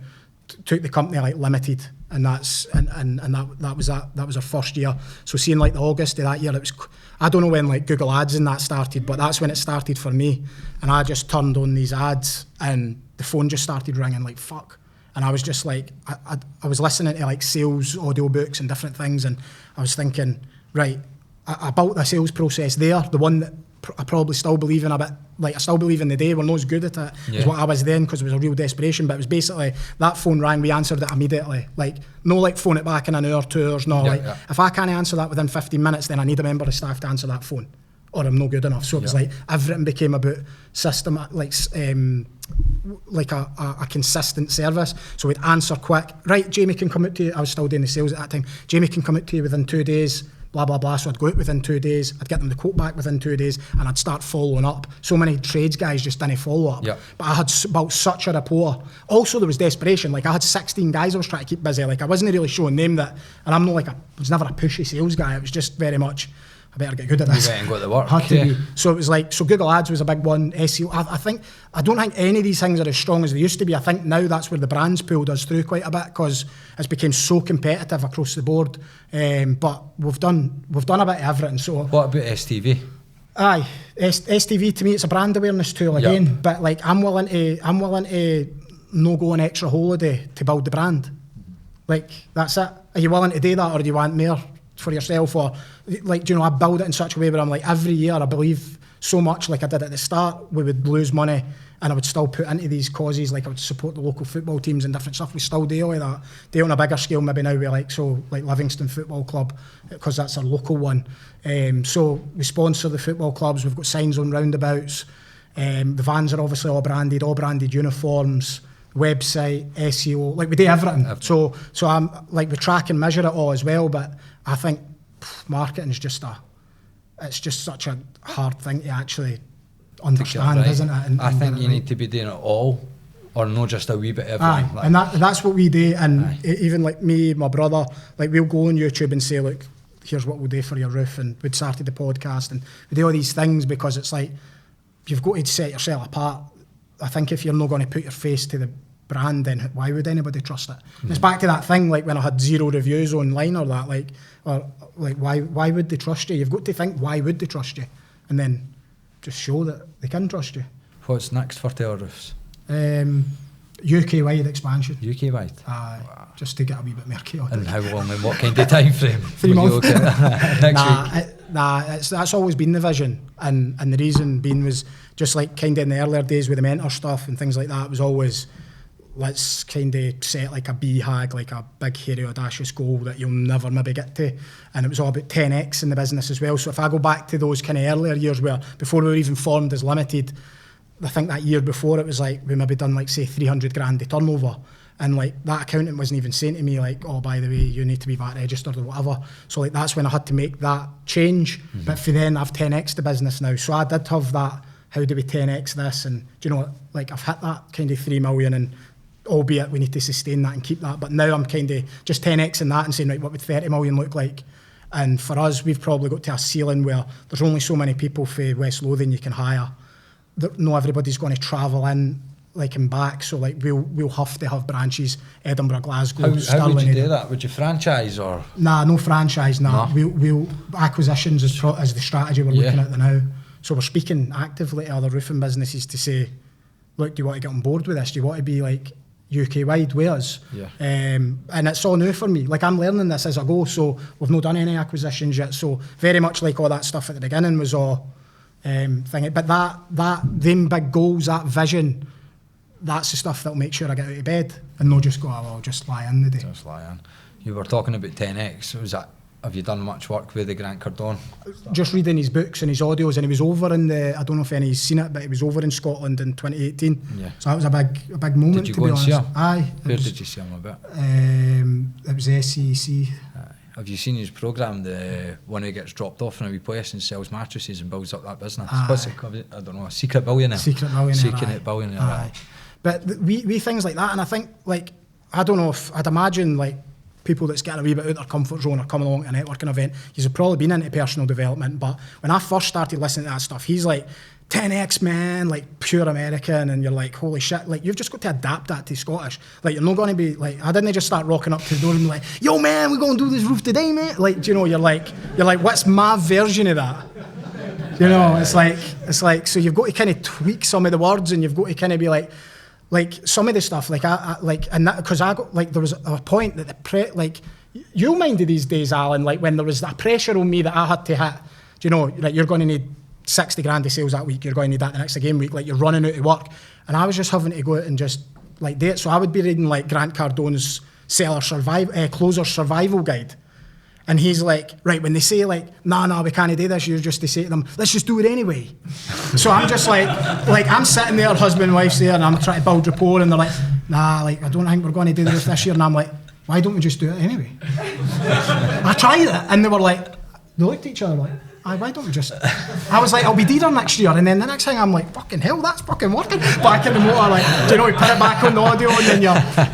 S2: Took the company like limited, and that was our first year. So seeing like the August of that year, it was, I don't know when like Google Ads and that started, but that's when it started for me. And I just turned on these ads and the phone just started ringing like fuck. And I was just like, I was listening to like sales audiobooks and different things, and I was thinking, right, I built the sales process there, the one that I probably still believe in a bit, like I still believe in the day, we're not as good at it as what I was then, because it was a real desperation. But it was basically, that phone rang, we answered it immediately, like no like phone it back in an hour, 2 hours, no, if I can't answer that within 15 minutes, then I need a member of staff to answer that phone, or I'm not good enough. So it was like everything became about system, like a consistent service. So we'd answer quick, right, Jamie can come out to you, I was still doing the sales at that time, Jamie can come out to you within 2 days, blah, blah, blah. So I'd go out within 2 days, I'd get them the quote back within 2 days, and I'd start following up. So many trades guys just didn't follow up. But I had built such a rapport. Also, there was desperation. Like, I had 16 guys I was trying to keep busy. Like, I wasn't really showing them that, and I'm not like, I was never a pushy sales guy. It was just very much, I better get good at this.
S1: You went and got the work.
S2: Had to be. So it was like, so Google Ads was a big one, SEO. I don't think any of these things are as strong as they used to be. I think now that's where the brands pulled us through quite a bit, because it's become so competitive across the board. But we've done a bit of everything. So
S1: what about STV?
S2: Aye, STV to me, it's a brand awareness tool again. But like, I'm willing to no go an extra holiday to build the brand. Like, that's it. Are you willing to do that, or do you want more for yourself? Or like, do you know, I build it in such a way where I'm like, every year I believe so much, like I did at the start, we would lose money and I would still put into these causes, like I would support the local football teams and different stuff. We still do all of that. Do on a bigger scale maybe now, we're like, so like Livingston Football Club, because that's our local one. So we sponsor the football clubs, we've got signs on roundabouts, the vans are obviously all branded uniforms, website, SEO, like we do everything. So I'm like, we track and measure it all as well, but I think marketing is it's just such a hard thing to actually understand, right, isn't it?
S1: I think you need to be doing it all, or not just a wee bit of everything.
S2: And that's what we do. And even like me, my brother, like we'll go on YouTube and say, look, here's what we'll do for your roof, and we'd started the podcast, and we do all these things because it's like, you've got to set yourself apart. I think if you're not going to put your face to the brand, then why would anybody trust it? It's back to that thing, like when I had 0 reviews online or that, like why would they trust you? You've got to think, why would they trust you? And then just show that they can trust you.
S1: What's next for Taylor Roofs?
S2: UK-wide expansion.
S1: UK-wide?
S2: Wow. Just to get a wee bit more chaotic.
S1: And how long, and what kind of time frame?
S2: 3 months.
S1: Next week?
S2: That's always been the vision. And the reason being was just like kind of in the earlier days with the mentor stuff and things like that, it was always, let's kind of set like a BHAG, like a big, hairy, audacious goal that you'll never maybe get to. And it was all about 10x in the business as well. So if I go back to those kind of earlier years where, before we were even formed as Limited, I think that year before it was like, we maybe done like, say, 300 grand of turnover. And like, that accountant wasn't even saying to me like, oh, by the way, you need to be VAT registered or whatever. So like, that's when I had to make that change. Mm-hmm. But for then, I've 10x the business now. So I did have that, how do we 10x this? And do you know what, like, I've hit that kind of 3 million, and albeit we need to sustain that and keep that. But now I'm kind of just 10x in that and saying, right, what would 30 million look like? And for us, we've probably got to a ceiling where there's only so many people for West Lothian you can hire. Not everybody's going to travel in like and back, so like we'll have to have branches, Edinburgh, Glasgow, Stirling.
S1: How would you do that? Would you franchise or? Nah,
S2: no franchise. We'll acquisitions is the strategy we're looking at now. So we're speaking actively to other roofing businesses to say, look, do you want to get on board with this? Do you want to be like UK wide with us?
S1: Yeah.
S2: And it's all new for me. Like, I'm learning this as I go, so we've not done any acquisitions yet. So very much like all that stuff at the beginning was all thing. But them big goals, that vision, that's the stuff that'll make sure I get out of bed and not just go, oh, I'll just lie in the day.
S1: Just lie in. You were talking about 10x. Was that? Have you done much work with the Grant Cardone?
S2: Just reading his books and his audios, and he was over in I don't know if anybody's seen it, but he was over in Scotland in 2018. Yeah. So that was a big moment.
S1: Did you go and see him?
S2: Aye.
S1: Where did you see him a bit?
S2: It was SEC.
S1: have you seen his programme, the one who gets dropped off in a wee place and sells mattresses and builds up that business? What's it called? I don't know, Secret Billionaire.
S2: Secret
S1: Billionaire.
S2: Aye. But we things like that, and I think, like, I don't know if, I'd imagine, like, people that's getting a wee bit out of their comfort zone or coming along to a networking event, you've probably been into personal development, but when I first started listening to that stuff, he's like, 10x man, like pure American, and you're like, holy shit, like you've just got to adapt that to Scottish. Like you're not going to be like, I didn't just start rocking up to the door and be like, yo man, we're going to do this roof today, mate. Like, do you know, you're like, what's my version of that? You know, it's like, so you've got to kind of tweak some of the words, and you've got to kind of be like some of the stuff, like I and that, because I got, like, there was a point that like, you'll mind of these days, Alan, like when there was that pressure on me that I had to hit, do you know, like you're going to need 60 grand of sales that week, you're going to need that the next game week, like you're running out of work. And I was just having to go out and just like do it. So I would be reading like Grant Cardone's Closer Survival Guide. And he's like, right, when they say like, nah, we can't do this, you're just to say to them, let's just do it anyway. So I'm just like I'm sitting there, husband and wife's there, and I'm trying to build rapport, and they're like, nah, like I don't think we're going to do this year. And I'm like, why don't we just do it anyway? I tried it, and they were like, they looked at each other like, why don't we just... I was like, I'll be there next year, and then the next thing I'm like, fucking hell, that's fucking working. Back in the motor, like, do you know, we put it back on the audio, and then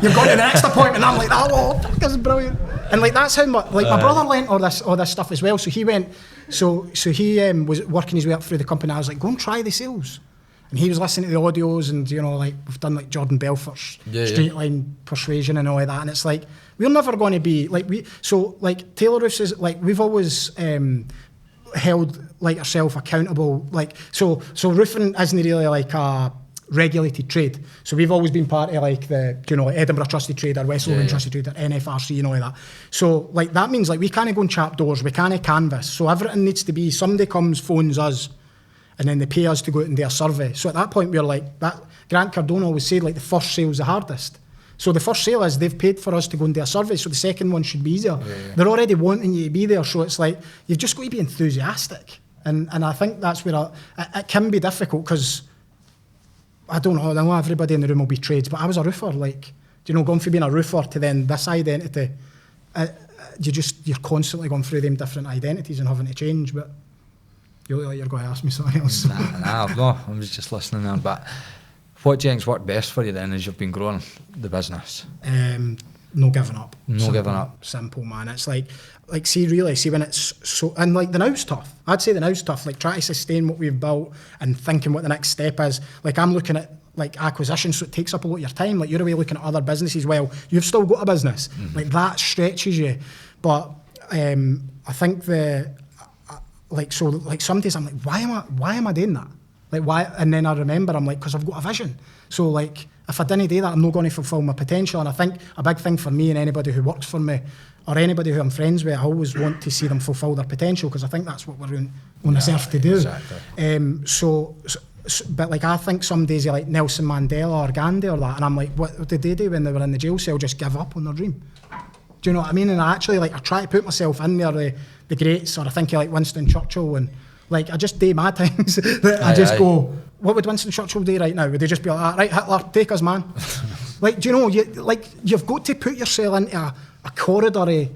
S2: you've got to the next appointment, and I'm like, oh, fuck, this is brilliant. And like, that's how much, like, my brother learnt all this stuff as well, so he went, so he was working his way up through the company. I was like, go and try the sales. And he was listening to the audios, and, you know, like, we've done like Jordan Belfort's straight line persuasion and all of that, and it's like, we're never going to be, like, so, like, Taylor Roofs is, like, we've always... held like yourself accountable, like so roofing isn't really like a regulated trade, so we've always been part of like the, you know, Edinburgh Trusted Trade or West Lothian Trusted Trade or NFRC and all of that. So like that means like we can't go and chap doors, we can't canvass, so everything needs to be, somebody comes, phones us, and then they pay us to go out and do a survey. So at that point we're like, that Grant Cardone always said, like, the first sale's the hardest. So the first sale is they've paid for us to go and do a survey, so the second one should be easier. They're already wanting you to be there, so it's like, you've just got to be enthusiastic. And I think that's where it can be difficult, because I don't know, I know everybody in the room will be trades, but I was a roofer, like, do you know, going from being a roofer to then this identity, you're constantly going through them different identities and having to change. But you look like you're going to ask me something else.
S1: Nah, no, I was just listening there, but... What do you think's worked best for you then as you've been growing the business?
S2: No giving up.
S1: Giving up.
S2: Simple, man. It's like see when it's so, and like the now's tough. I'd say the now's tough. Like try to sustain what we've built and thinking what the next step is. Like I'm looking at like acquisitions, so it takes up a lot of your time. Like you're away looking at other businesses. Well, you've still got a business. Mm-hmm. Like that stretches you. But I think some days I'm like, why am I doing that? Like why? And then I remember I'm like, because I've got a vision. So like, if I didn't do that, I'm not going to fulfil my potential. And I think a big thing for me and anybody who works for me or anybody who I'm friends with, I always want to see them fulfil their potential, because I think that's what we're on this earth to do. Exactly. So, but like I think some days you're like Nelson Mandela or Gandhi or that, and I'm like, what did they do when they were in the jail cell? Just give up on their dream. Do you know what I mean? And I actually like, I try to put myself in there, the greats, or I think like Winston Churchill, and like, I just do my things. I just go, what would Winston Churchill do right now? Would they just be like, right, Hitler, take us, man? Like, do you know, you've got to put yourself into a corridor of,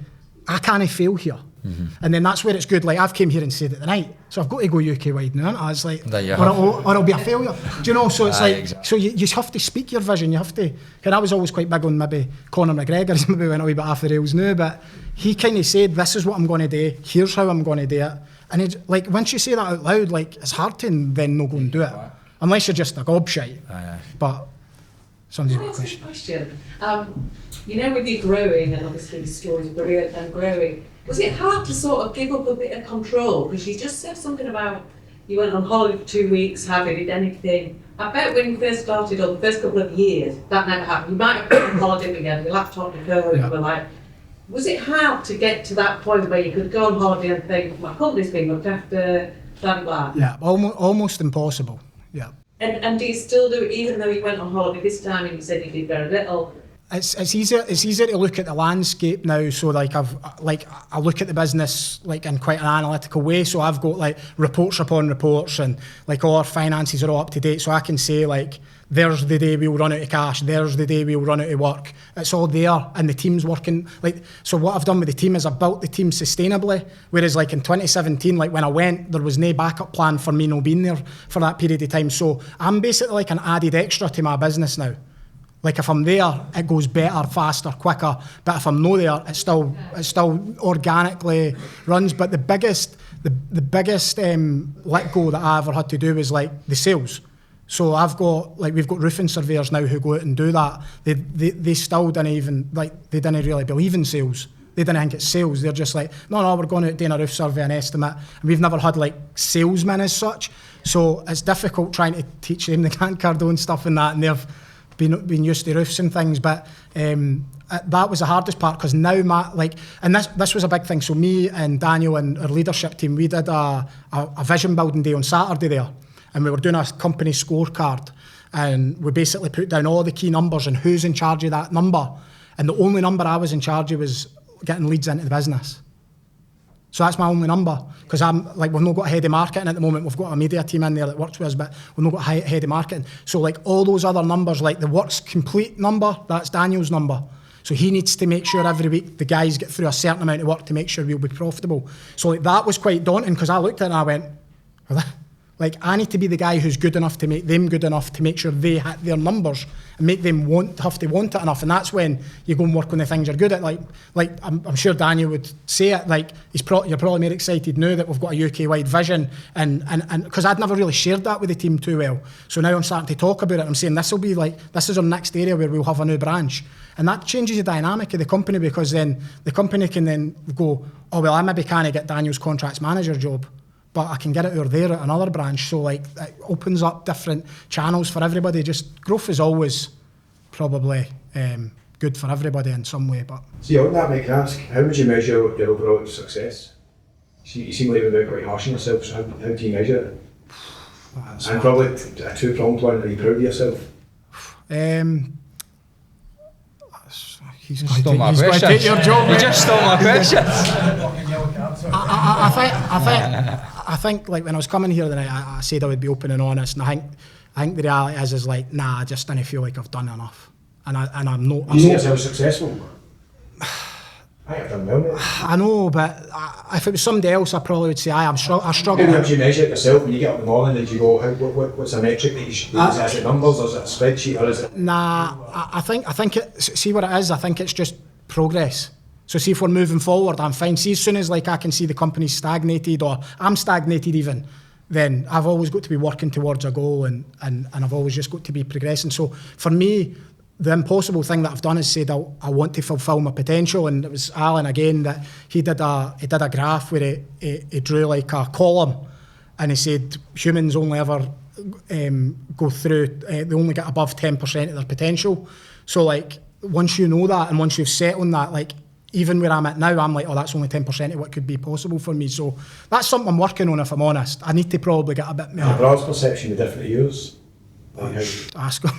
S2: I can't fail here. Mm-hmm. And then that's where it's good. Like, I've came here and said it tonight, so I've got to go UK wide now, I was like, or it'll be a failure. Do you know, so it's like, exactly. So you have to speak your vision, you have to, and I was always quite big on maybe Conor McGregor, he's maybe went a wee bit off the rails now, but he kind of said, this is what I'm going to do, here's how I'm going to do it. And it's like, once you say that out loud, like, it's hard to then not go and do it. Unless you're just a gobshite. But somebody's got a question.
S4: You know, with you growing, and obviously the stories are brilliant and growing, was it hard to sort of give up a bit of control? Because you just said something about you went on holiday for 2 weeks, hardly did anything. I bet when you first started, or the first couple of years, that never happened. You might have been on holiday again, your laptop, your phone, you were like, was it hard to get to that point where you could go on holiday and think, my company's being looked after, blah, blah?
S2: Yeah, almost impossible, yeah.
S4: And do you still do it, even though you went on holiday this time and you said you did very little?
S2: It's easier to look at the landscape now, so like I look at the business like in quite an analytical way, so I've got like reports upon reports, and like all our finances are all up to date, so I can say like there's the day we'll run out of cash, there's the day we'll run out of work. It's all there, and the team's working. Like, so what I've done with the team is I've built the team sustainably, whereas like in 2017, like when I went, there was no backup plan for me not being there for that period of time. So I'm basically like an added extra to my business now. Like if I'm there, it goes better, faster, quicker. But if I'm not there, it still organically runs. But the biggest let go that I ever had to do was like the sales. So we've got roofing surveyors now who go out and do that. They still didn't even, like, they didn't really believe in sales. They didn't think it's sales. They're just like, no, we're going out doing a roof survey and estimate. And we've never had like salesmen as such. So it's difficult trying to teach them the Grant Cardone stuff and that, and they've been used to roofs and things. But that was the hardest part, because now and this was a big thing. So me and Daniel and our leadership team, we did a vision building day on Saturday there. And we were doing a company scorecard, and we basically put down all the key numbers and who's in charge of that number. And the only number I was in charge of was getting leads into the business. So that's my only number, because we've not got a head of marketing at the moment. We've got a media team in there that works with us, but we've not got a head of marketing. So like all those other numbers, like the works complete number, that's Daniel's number. So he needs to make sure every week the guys get through a certain amount of work to make sure we'll be profitable. So like that was quite daunting, because I looked at it and I went, like, I need to be the guy who's good enough to make them good enough to make sure they hit their numbers and make them have to want it enough. And that's when you go and work on the things you're good at. Like I'm sure Daniel would say it. Like you're probably more excited now that we've got a UK-wide vision, and because I'd never really shared that with the team too well. So now I'm starting to talk about it. I'm saying this is our next area where we'll have a new branch, and that changes the dynamic of the company, because then the company can then go, oh well, I maybe can't get Daniel's contracts manager job, but I can get it over there at another branch. So like it opens up different channels for everybody. Just growth is always probably good for everybody in some way. But
S5: see, on that, Mike, can I ask, how would you measure your overall success? You seem like you're quite harsh on yourself, so how do you measure it? And probably a two-pronged one, are you proud of yourself?
S1: He's stole my question. Take your job. You just stole my question.
S2: I think like when I was coming here tonight, I said I would be open and honest, and I think the reality is like, nah, I just didn't feel like I've done enough, and I'm not.
S5: You see yourself successful? I have done well, mate.
S2: I know, but if it was somebody else, I probably would say I struggle.
S5: How do you measure it yourself when you get up in the morning? Did you go, what's a metric that you should use? Is it numbers, or is it a spreadsheet, or is it?
S2: Nah, I think it. See what it is. I think it's just progress. So see if we're moving forward, I'm fine. See, as soon as like I can see the company's stagnated, or I'm stagnated even, then I've always got to be working towards a goal, and I've always just got to be progressing. So for me, the impossible thing that I've done is said I want to fulfil my potential, and it was Alan again that he did a graph where he drew like a column, and he said humans only ever go through, they only get above 10% of their potential. So like once you know that, and once you've set on that, like even where I'm at now, I'm like, oh, that's only 10% of what could be possible for me. So that's something I'm working on, if I'm honest. I need to probably get a bit more.
S5: Your brother's perception be different to yours?
S2: Ask him.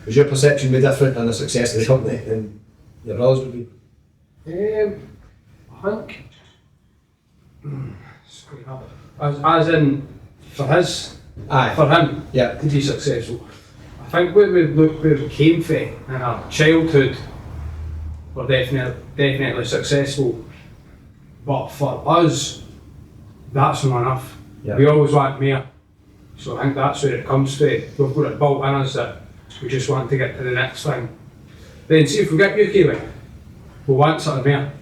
S5: Would your perception be different than the success of the company than your brother's would be?
S6: I think it's quite hard. As in for him,
S5: yeah,
S6: to be successful. I think where we came from in our childhood, we're definitely successful. But for us, that's not enough. Yeah. We always want more. So I think that's where it comes from. We've got it built in us that we just want to get to the next thing. Then see if we get UK way, we'll want something more.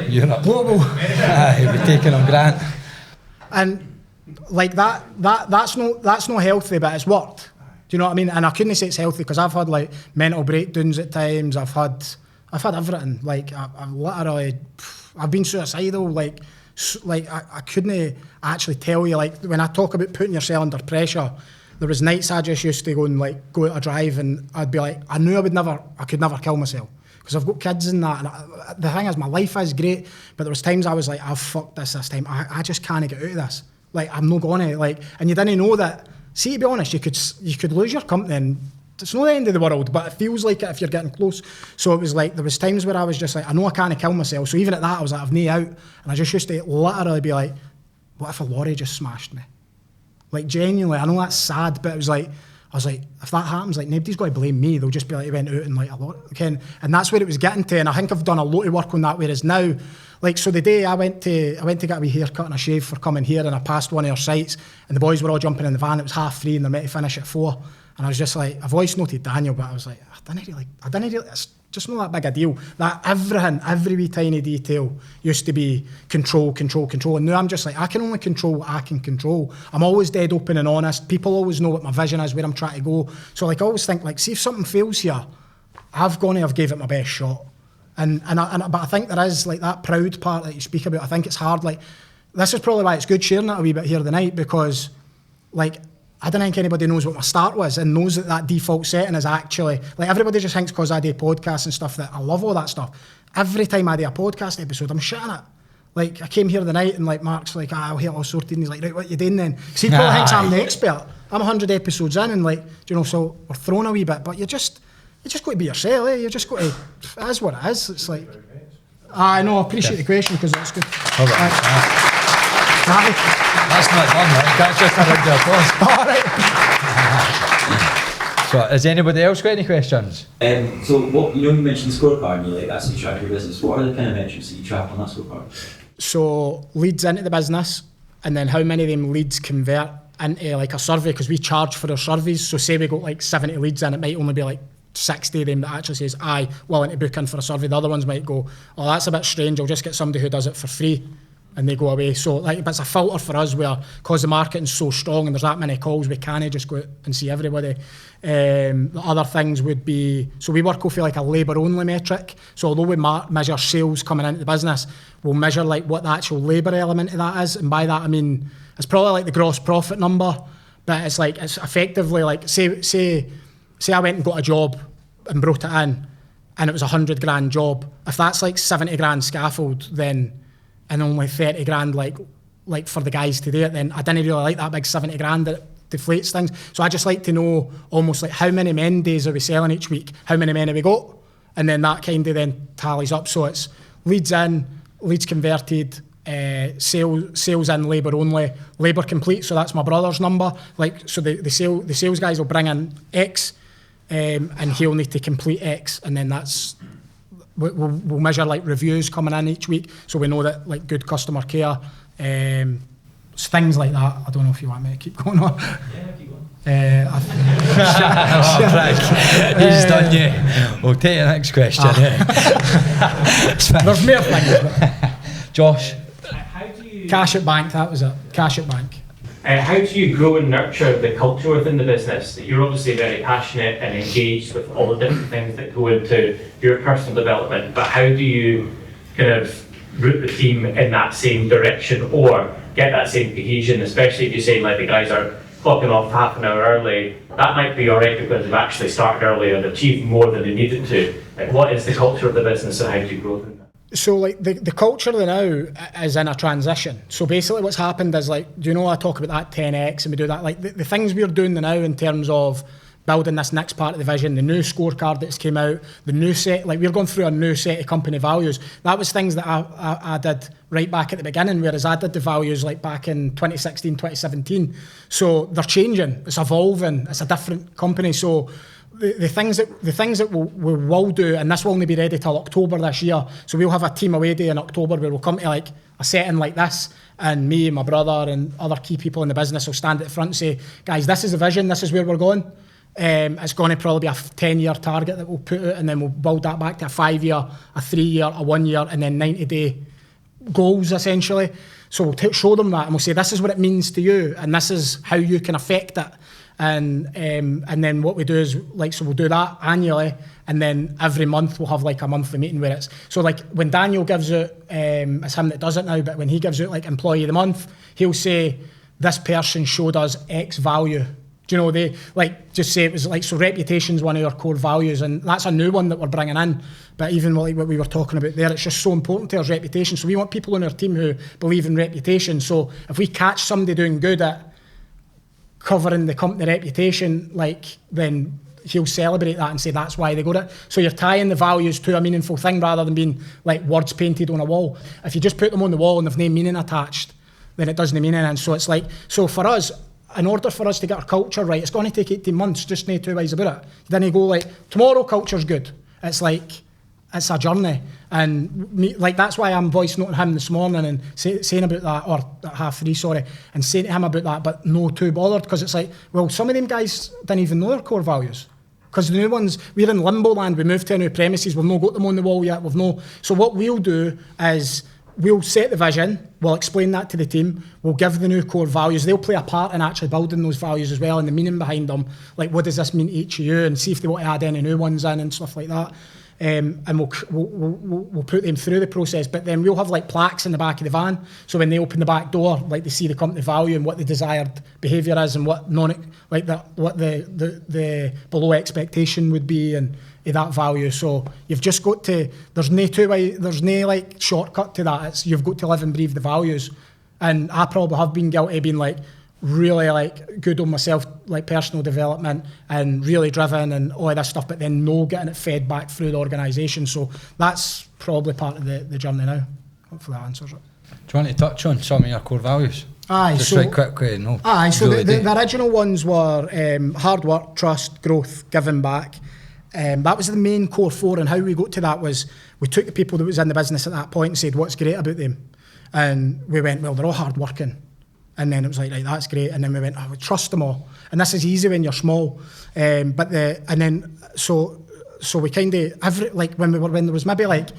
S1: Europe. Global. He'll be taking on Grant.
S2: And like that's not healthy, but it's worked. Do you know what I mean? And I couldn't say it's healthy because I've had like mental breakdowns at times. I've had everything. Like I've been suicidal. Like I couldn't actually tell you. Like when I talk about putting yourself under pressure, there was nights I just used to go and like go out a drive, and I'd be like, I knew I could never kill myself because I've got kids and that. And the thing is, my life is great, but there was times I was like, I've fucked this time. I just can't get out of this. Like I'm not gonna like, and you didn't know that. See, to be honest, you could lose your company, and it's not the end of the world, but it feels like it if you're getting close. So it was like, there was times where I was just like, I know I can't kill myself. So even at that, I was like, I've no out. And I just used to literally be like, what if a lorry just smashed me? Like genuinely, I know that's sad, but it was like, I was like, if that happens, like nobody's got to blame me. They'll just be like, he went out and like a lot, and that's where it was getting to. And I think I've done a lot of work on that. Whereas now, like, so the day I went to get a wee haircut and a shave for coming here, and I passed one of our sites, and the boys were all jumping in the van. It was 3:30, and they're meant to finish at 4. And I was just like, I voice noted Daniel, but I was like, I didn't really. It's just not that big a deal. That everything, every wee tiny detail used to be control. And now I'm just like, I can only control what I can control. I'm always dead open and honest. People always know what my vision is, where I'm trying to go. So like, I always think like, see if something fails here, I've gave it my best shot. But I think there is like that proud part that you speak about. I think it's hard. Like, this is probably why it's good sharing it a wee bit here tonight, because like, I don't think anybody knows what my start was and knows that default setting is actually, like, everybody just thinks because I do podcasts and stuff that I love all that stuff. Every time I do a podcast episode, I'm shitting it. Like, I came here the night and like Mark's like, I'll get all sorted, and he's like, right, what you doing then? Because he probably thinks I'm the expert. I'm 100 episodes in, and like, you know, so we're thrown a wee bit, but you just got to be yourself, eh? You just got to, it is what it is. It's like, I know, I appreciate the question, because that's good.
S1: That's not done, right? That's just a round of applause. All right. So, has anybody else got any questions?
S7: So, what you mentioned the scorecard, and you're like, that's the track of your business. What are the kind of metrics that you track on that scorecard?
S2: So, leads into the business, and then how many of them leads convert into like a survey, because we charge for our surveys. So, say we got like 70 leads in, it might only be like 60 of them that actually says, aye, willing to book in for a survey. The other ones might go, oh, that's a bit strange, I'll just get somebody who does it for free, and they go away. So like, but it's a filter for us where, because the marketing's so strong and there's that many calls, we can't just go out and see everybody. The other things would be, so we work off like a labour only metric. So although we measure sales coming into the business, we'll measure like what the actual labour element of that is. And by that I mean, it's probably like the gross profit number, but it's like, it's effectively like, say I went and got a job and brought it in, and it was $100,000 job. If that's like 70 grand scaffold, then, and only 30 grand like for the guys to do it, then I didn't really like that big 70 grand that deflates things. So I just like to know almost like how many men days are we selling each week, how many men have we got, and then that kind of then tallies up. So it's leads in, leads converted, sales in, labour only, labour complete. So that's my brother's number. Like, so the sales guys will bring in X, and he'll need to complete X, and then that's, we'll measure like reviews coming in each week, so we know that like good customer care, things like that. I don't know if you want me to keep going on.
S7: Yeah, keep going.
S1: He's done you. We'll take the next question.
S2: There's more things.
S1: Josh.
S6: How do you
S2: Cash at bank, that was it. Cash at bank.
S6: How do you grow and nurture the culture within the business? You're obviously very passionate and engaged with all the different things that go into your personal development, but how do you kind of root the team in that same direction, or get that same cohesion, especially if you're saying like the guys are clocking off half an hour early? That might be alright because they've actually started early and achieved more than they needed to. Like, what is the culture of the business, and how do you grow them?
S2: So like the culture now is in a transition. So basically what's happened is, like, do you know I talk about that 10x and we do that, like the things we're doing now in terms of building this next part of the vision, the new scorecard that's came out, the new set, like we're going through a new set of company values. That was things that I did right back at the beginning, whereas I did the values like back in 2016, 2017. So they're changing, it's evolving, it's a different company. So the things that we will do, and this will only be ready till October this year, so we'll have a team away day in October where we'll come to like a setting like this, and me and my brother and other key people in the business will stand at the front and say, guys, this is the vision, this is where we're going. It's going to probably be a 10-year target that we'll put out, and then we'll build that back to a 5-year, a 3-year, a 1-year, and then 90-day goals essentially. So we'll show them that, and we'll say, this is what it means to you, and this is how you can affect it. And then what we do is, like, so we'll do that annually, and then every month we'll have like a monthly meeting where it's, so like when Daniel gives out, it's him that does it now, but when he gives out like employee of the month, he'll say, this person showed us X value. Do you know, they like just say it was like, so reputation's one of our core values, and that's a new one that we're bringing in. But even like what we were talking about there, it's just so important to our reputation. So we want people on our team who believe in reputation. So if we catch somebody doing good at covering the company reputation, like, then he'll celebrate that and say that's why they got it. So you're tying the values to a meaningful thing rather than being like words painted on a wall. If you just put them on the wall and they've no meaning attached, then it doesn't mean anything. So it's like, so for us, in order for us to get our culture right, it's going to take 18 months, just no two ways about it. Then you go like, tomorrow culture's good. It's like, it's a journey. And me, like, that's why I'm voice noting him this morning and saying about that, or at 3:30, sorry, and saying to him about that, but no too bothered, because it's like, well, some of them guys didn't even know their core values. Because the new ones, we're in limbo land, we moved to a new premises, we've not got them on the wall yet, so what we'll do is, we'll set the vision, we'll explain that to the team, we'll give the new core values, they'll play a part in actually building those values as well, and the meaning behind them, like what does this mean to each of you, and see if they want to add any new ones in and stuff like that. And we'll put them through the process, but then we'll have like plaques in the back of the van, so when they open the back door, like they see the company value and what the desired behaviour is and what what the below expectation would be and that value. So you've just got to, there's no like shortcut to that. It's, you've got to live and breathe the values. And I probably have been guilty of being like really like good on myself, like personal development and really driven and all of this stuff, but then no getting it fed back through the organisation. So that's probably part of the journey now. Hopefully that answers it.
S1: Do you want to touch on some of your core values?
S2: Aye,
S1: just
S2: so,
S1: right quickly. No.
S2: Aye, so
S1: really
S2: the original ones were hard work, trust, growth, giving back. That was the main core four, and how we got to that was we took the people that was in the business at that point and said, what's great about them? And we went, well, they're all hard working. And then it was like, right, that's great. And then we went, we trust them all. And this is easy when you're small. So we kind of, when there was maybe like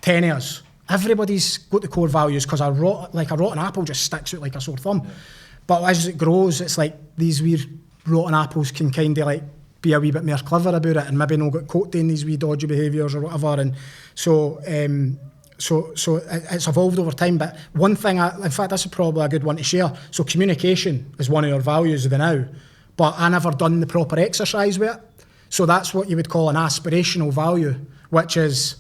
S2: 10 of us, everybody's got the core values, because a rotten apple just sticks out like a sore thumb. Yeah. But as it grows, it's like these wee rotten apples can kind of like be a wee bit more clever about it and maybe not get caught in these wee dodgy behaviours or whatever. And so it's evolved over time. But one thing, in fact, this is probably a good one to share. So communication is one of our values of the now, but I never done the proper exercise with it. So that's what you would call an aspirational value, which is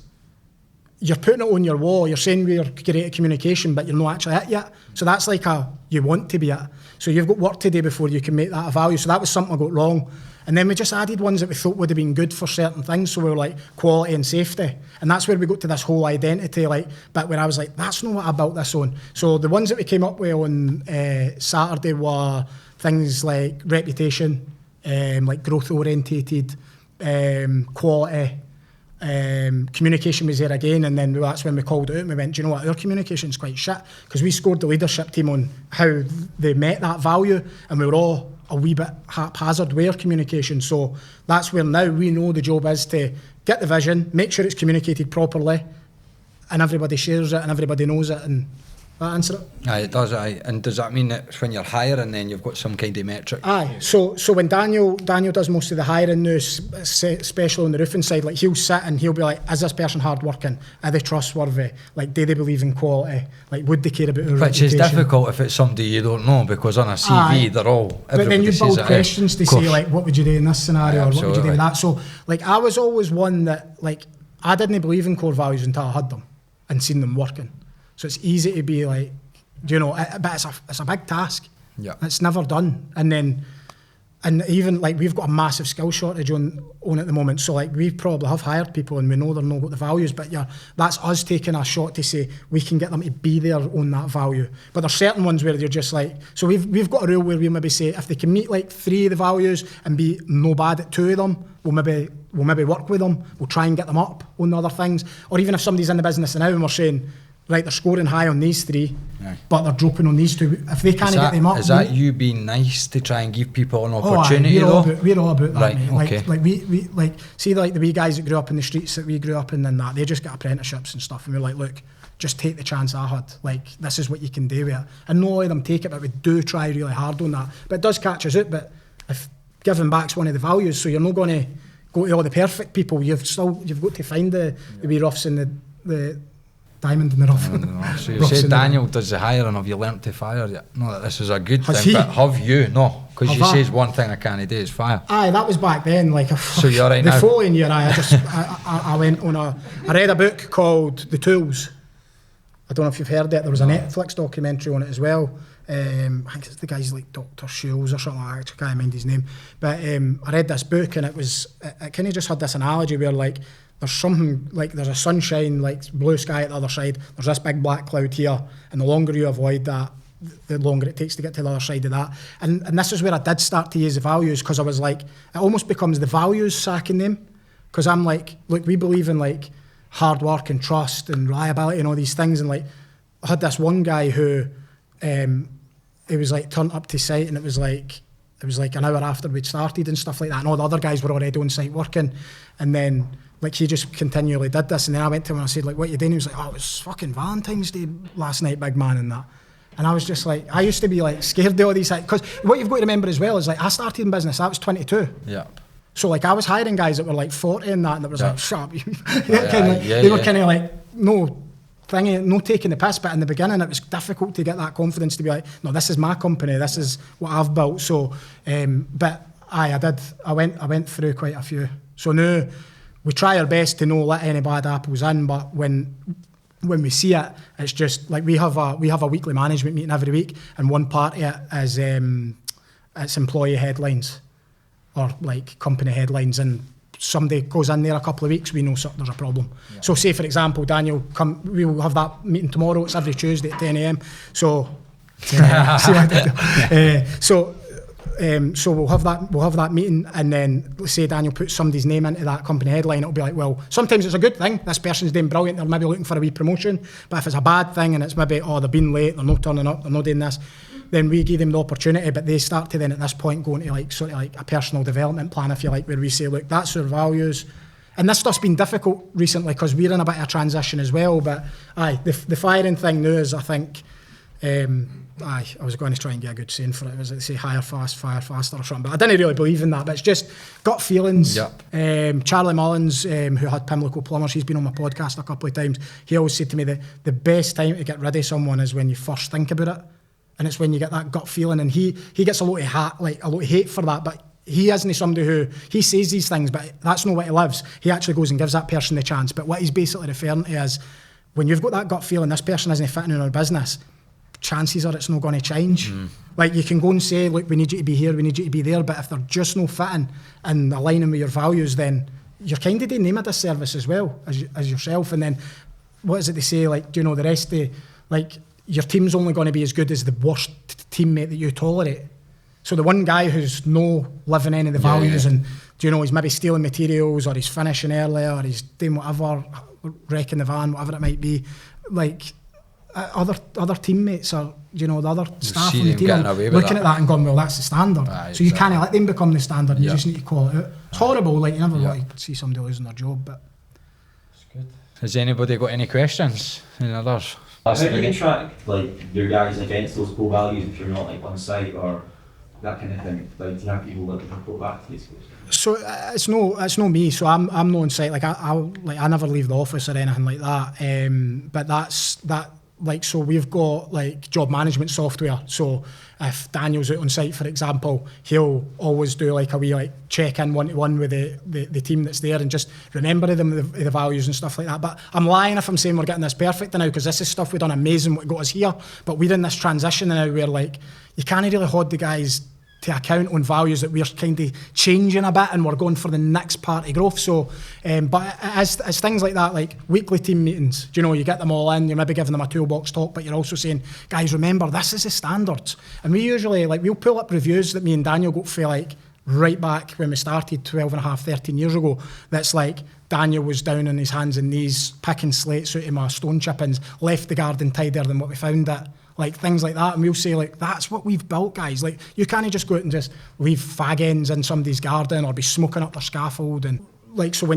S2: you're putting it on your wall, you're saying we're great at communication, but you're not actually it yet. So that's like you want to be it. So you've got work to do before you can make that a value. So that was something I got wrong. And then we just added ones that we thought would have been good for certain things. So we were like quality and safety. And that's where we got to this whole identity, but where I was like, that's not what I built this on. So the ones that we came up with on Saturday were things like reputation, like growth orientated, quality, communication was there again, and then that's when we called it out and we went, do you know what, our communication's quite shit, because we scored the leadership team on how they met that value, and we were all a wee bit haphazard with our communication. So that's where now we know the job is to get the vision, make sure it's communicated properly, and everybody shares it and everybody knows it. And that answer it?
S1: Aye, it does. Aye. And does that mean that when you're hiring, then you've got some kind of metric?
S2: Aye. So when Daniel does most of the hiring now, especially on the roofing side, like he'll sit and he'll be like, is this person hard working? Are they trustworthy? Like, do they believe in quality? Like, would they care about our reputation?
S1: Which is difficult if it's somebody you don't know, because on a CV, aye, they're all.
S2: But then you build questions to say, like, what would you do in this scenario, or what would you do with that? So, like, I was always one that, like, I didn't believe in core values until I had them and seen them working. So it's easy to be like, you know, but it's a big task.
S1: Yeah. It's
S2: never done. And even like we've got a massive skill shortage on at the moment. So like we probably have hired people and we know they're not got the values, but yeah, that's us taking a shot to say we can get them to be there on that value. But there's certain ones where you're just like, so we've got a rule where we maybe say if they can meet like 3 of the values and be no bad at 2 of them, we'll maybe work with them. We'll try and get them up on the other things. Or even if somebody's in the business now and we're saying, right, they're scoring high on these 3, aye, but they're dropping on these 2. If they can't get them up...
S1: Is that you being nice to try and give people an opportunity,
S2: though? We're all about that,
S1: right,
S2: mate.
S1: okay.
S2: Like we see like the wee guys that grew up in the streets that we grew up in and that, they just get apprenticeships and stuff, and we're like, look, just take the chance I had. Like, this is what you can do with it. And not all of them take it, but we do try really hard on that. But it does catch us out, but if giving back's one of the values, so you're not going to go to all the perfect people, you've got to find the wee roughs and the diamond in the rough.
S1: So you say Daniel does the hiring, have you learnt to fire yet? No, that this is a good thing, but have you? No, because you says one thing I can't do is fire.
S2: Aye, that was back then. Like,
S1: so you're right
S2: the
S1: now.
S2: following year, I went on I read a book called The Tools. I don't know if you've heard it. There was a Netflix documentary on it as well. I think it's the guy's like Dr. Schulz or something like that. I can't mind his name. But I read this book and it kind of just had this analogy where like there's something like there's a sunshine, like blue sky at the other side. There's this big black cloud here, and the longer you avoid that, the longer it takes to get to the other side of that. And this is where I did start to use the values, because I was like, it almost becomes the values sacking them, because I'm like, look, we believe in like hard work and trust and reliability and all these things. And like, I had this one guy who, he was like turned up to site, and it was like an hour after we'd started and stuff like that, and all the other guys were already on site working, and then like he just continually did this. And then I went to him and I said, like, what you doing? He was like, oh, it was fucking Valentine's Day last night, big man, and that. And I was just like, I used to be like scared of all these things, because what you've got to remember as well is like, I started in business, I was 22.
S1: Yeah.
S2: So like I was hiring guys that were like 40 and that was like, shut up.
S1: Yeah,
S2: they were kind of like, no taking the piss, but in the beginning it was difficult to get that confidence to be like, no, this is my company, this is what I've built. So, but I went through quite a few. So now we try our best to not let any bad apples in, but when we see it, it's just like we have a weekly management meeting every week, and one part of it is it's employee headlines or like company headlines, and somebody goes in there a couple of weeks, we know there's a problem. Yeah. So say for example, Daniel, we will have that meeting tomorrow. It's every Tuesday at 10 a.m. So see what I did? So we'll have that meeting, and then let's say Daniel puts somebody's name into that company headline, it'll be like, well, sometimes it's a good thing, this person's doing brilliant, they're maybe looking for a wee promotion, but if it's a bad thing and it's maybe, oh, they've been late, they're not turning up, they're not doing this, then we give them the opportunity, but they start to then at this point go into like sort of like a personal development plan, if you like, where we say, look, that's our values. And this stuff's been difficult recently because we're in a bit of a transition as well, but the firing thing now is, I think, I was going to try and get a good saying for it. It was like, say, hire fast, fire faster or something. But I didn't really believe in that. But it's just gut feelings.
S1: Yep.
S2: Charlie Mullins, who had Pimlico Plumbers, he's been on my podcast a couple of times. He always said to me that the best time to get rid of someone is when you first think about it. And it's when you get that gut feeling. And he gets a lot of hate for that. But he isn't somebody who, he says these things, but that's not what he lives. He actually goes and gives that person the chance. But what he's basically referring to is, when you've got that gut feeling, this person isn't fitting in our business, chances are it's not going to change. Like, you can go and say, look, we need you to be here, we need you to be there, but if they're just not fitting and aligning with your values, then you're kind of doing them a disservice as well as yourself. And then what is it they say, like, do you know, the rest of, like, your team's only going to be as good as the worst teammate that you tolerate. So the one guy who's no living any of the values, and do you know, he's maybe stealing materials, or he's finishing earlier, or he's doing whatever, wrecking the van, whatever it might be, like, other teammates, or, you know, the other staff on the team are looking at that and going, well, that's the standard. So you can't let them become the standard, you just need to call it out. It's horrible, like, you never want to see somebody losing their job, but...
S1: That's good. Has anybody got any questions? Any others?
S7: How do you track, like, your guys against those core values if you're not, like, on site, or that kind of thing? Like, do you have people that report back to you?
S2: So it's no me. So I'm not on site. Like I never leave the office or anything like that. But that. Like, so we've got like job management software. So if Daniel's out on site, for example, he'll always do like a wee like check-in one-to-one with the team that's there, and just remember them the values and stuff like that. But I'm lying if I'm saying we're getting this perfect now, because this is stuff we've done amazing what got us here. But we're in this transition now where, like, you can't really hold the guys to account on values that we're kind of changing a bit, and we're going for the next part of growth. So, but as things like that, like weekly team meetings, do you know, you get them all in, you're maybe giving them a toolbox talk, but you're also saying, guys, remember, this is the standards. And we usually, like, we'll pull up reviews that me and Daniel got for, like, right back when we started 12 and a half, 13 years ago, that's like, Daniel was down on his hands and knees, picking slates out of my stone chippings, left the garden tidier than what we found it. Like, things like that, and we'll say, like, that's what we've built, guys. Like, you can't just go out and just leave fag ends in somebody's garden or be smoking up their scaffold. And like, so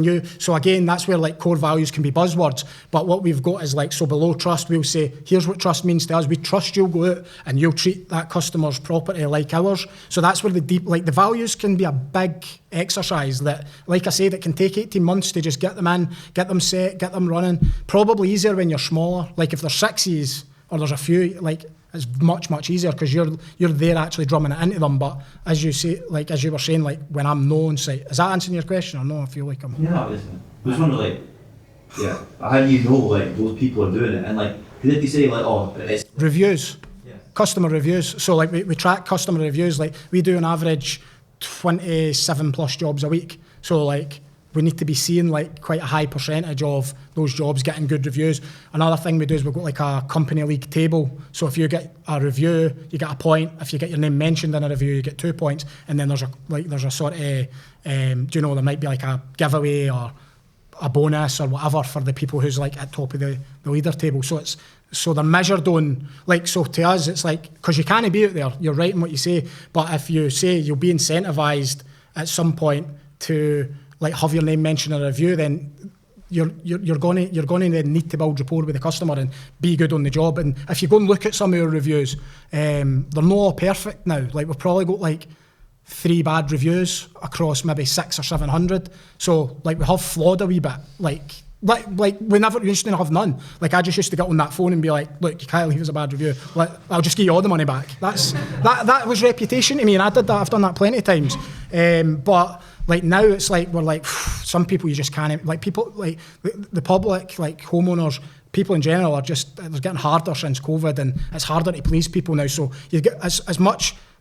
S2: again, that's where, like, core values can be buzzwords, but what we've got is, like, so below trust, we'll say, here's what trust means to us. We trust you'll go out and you'll treat that customer's property like ours. So that's where the deep, like, the values can be a big exercise that, like I said, it can take 18 months to just get them in, get them set, get them running. Probably easier when you're smaller. Like, if there's sixes, or there's a few, like, it's much easier because you're there actually drumming it into them. But as you say, like, as you were saying, like, when I'm no on site, is that answering your question or no? I feel like I'm...
S7: Yeah, it isn't. I was wondering, like, yeah, how do you know, like, those people are doing it? And, like, because if you say, like, oh, it's...
S2: Reviews. Yeah. Customer reviews. So, like, we track customer reviews. Like, we do an average 27 plus jobs a week. So, like, we need to be seeing like quite a high percentage of those jobs getting good reviews. Another thing we do is we've got like a company league table. So if you get a review, you get a point. If you get your name mentioned in a review, you get 2 points. And then there's a sort of, there might be like a giveaway or a bonus or whatever for the people who's like at top of the leader table. So they're measured on, like, so to us it's like, because you can't be out there, you're writing what you say, but if you say you'll be incentivised at some point to like have your name mentioned in a review, then you're going to need to build rapport with the customer and be good on the job. And if you go and look at some of our reviews, they're not all perfect now. Like we've probably got like 3 bad reviews across maybe 600 or 700. So like we have flawed a wee bit. Like we never used to have none. Like I just used to get on that phone and be like, look, you can't leave us a bad review. Like, I'll just give you all the money back. That was reputation to me, and I did that. I've done that plenty of times. But like now it's like we're like some people you just can't, like people like the public, like homeowners, people in general are just, they're getting harder since COVID, and it's harder to please people now. So you get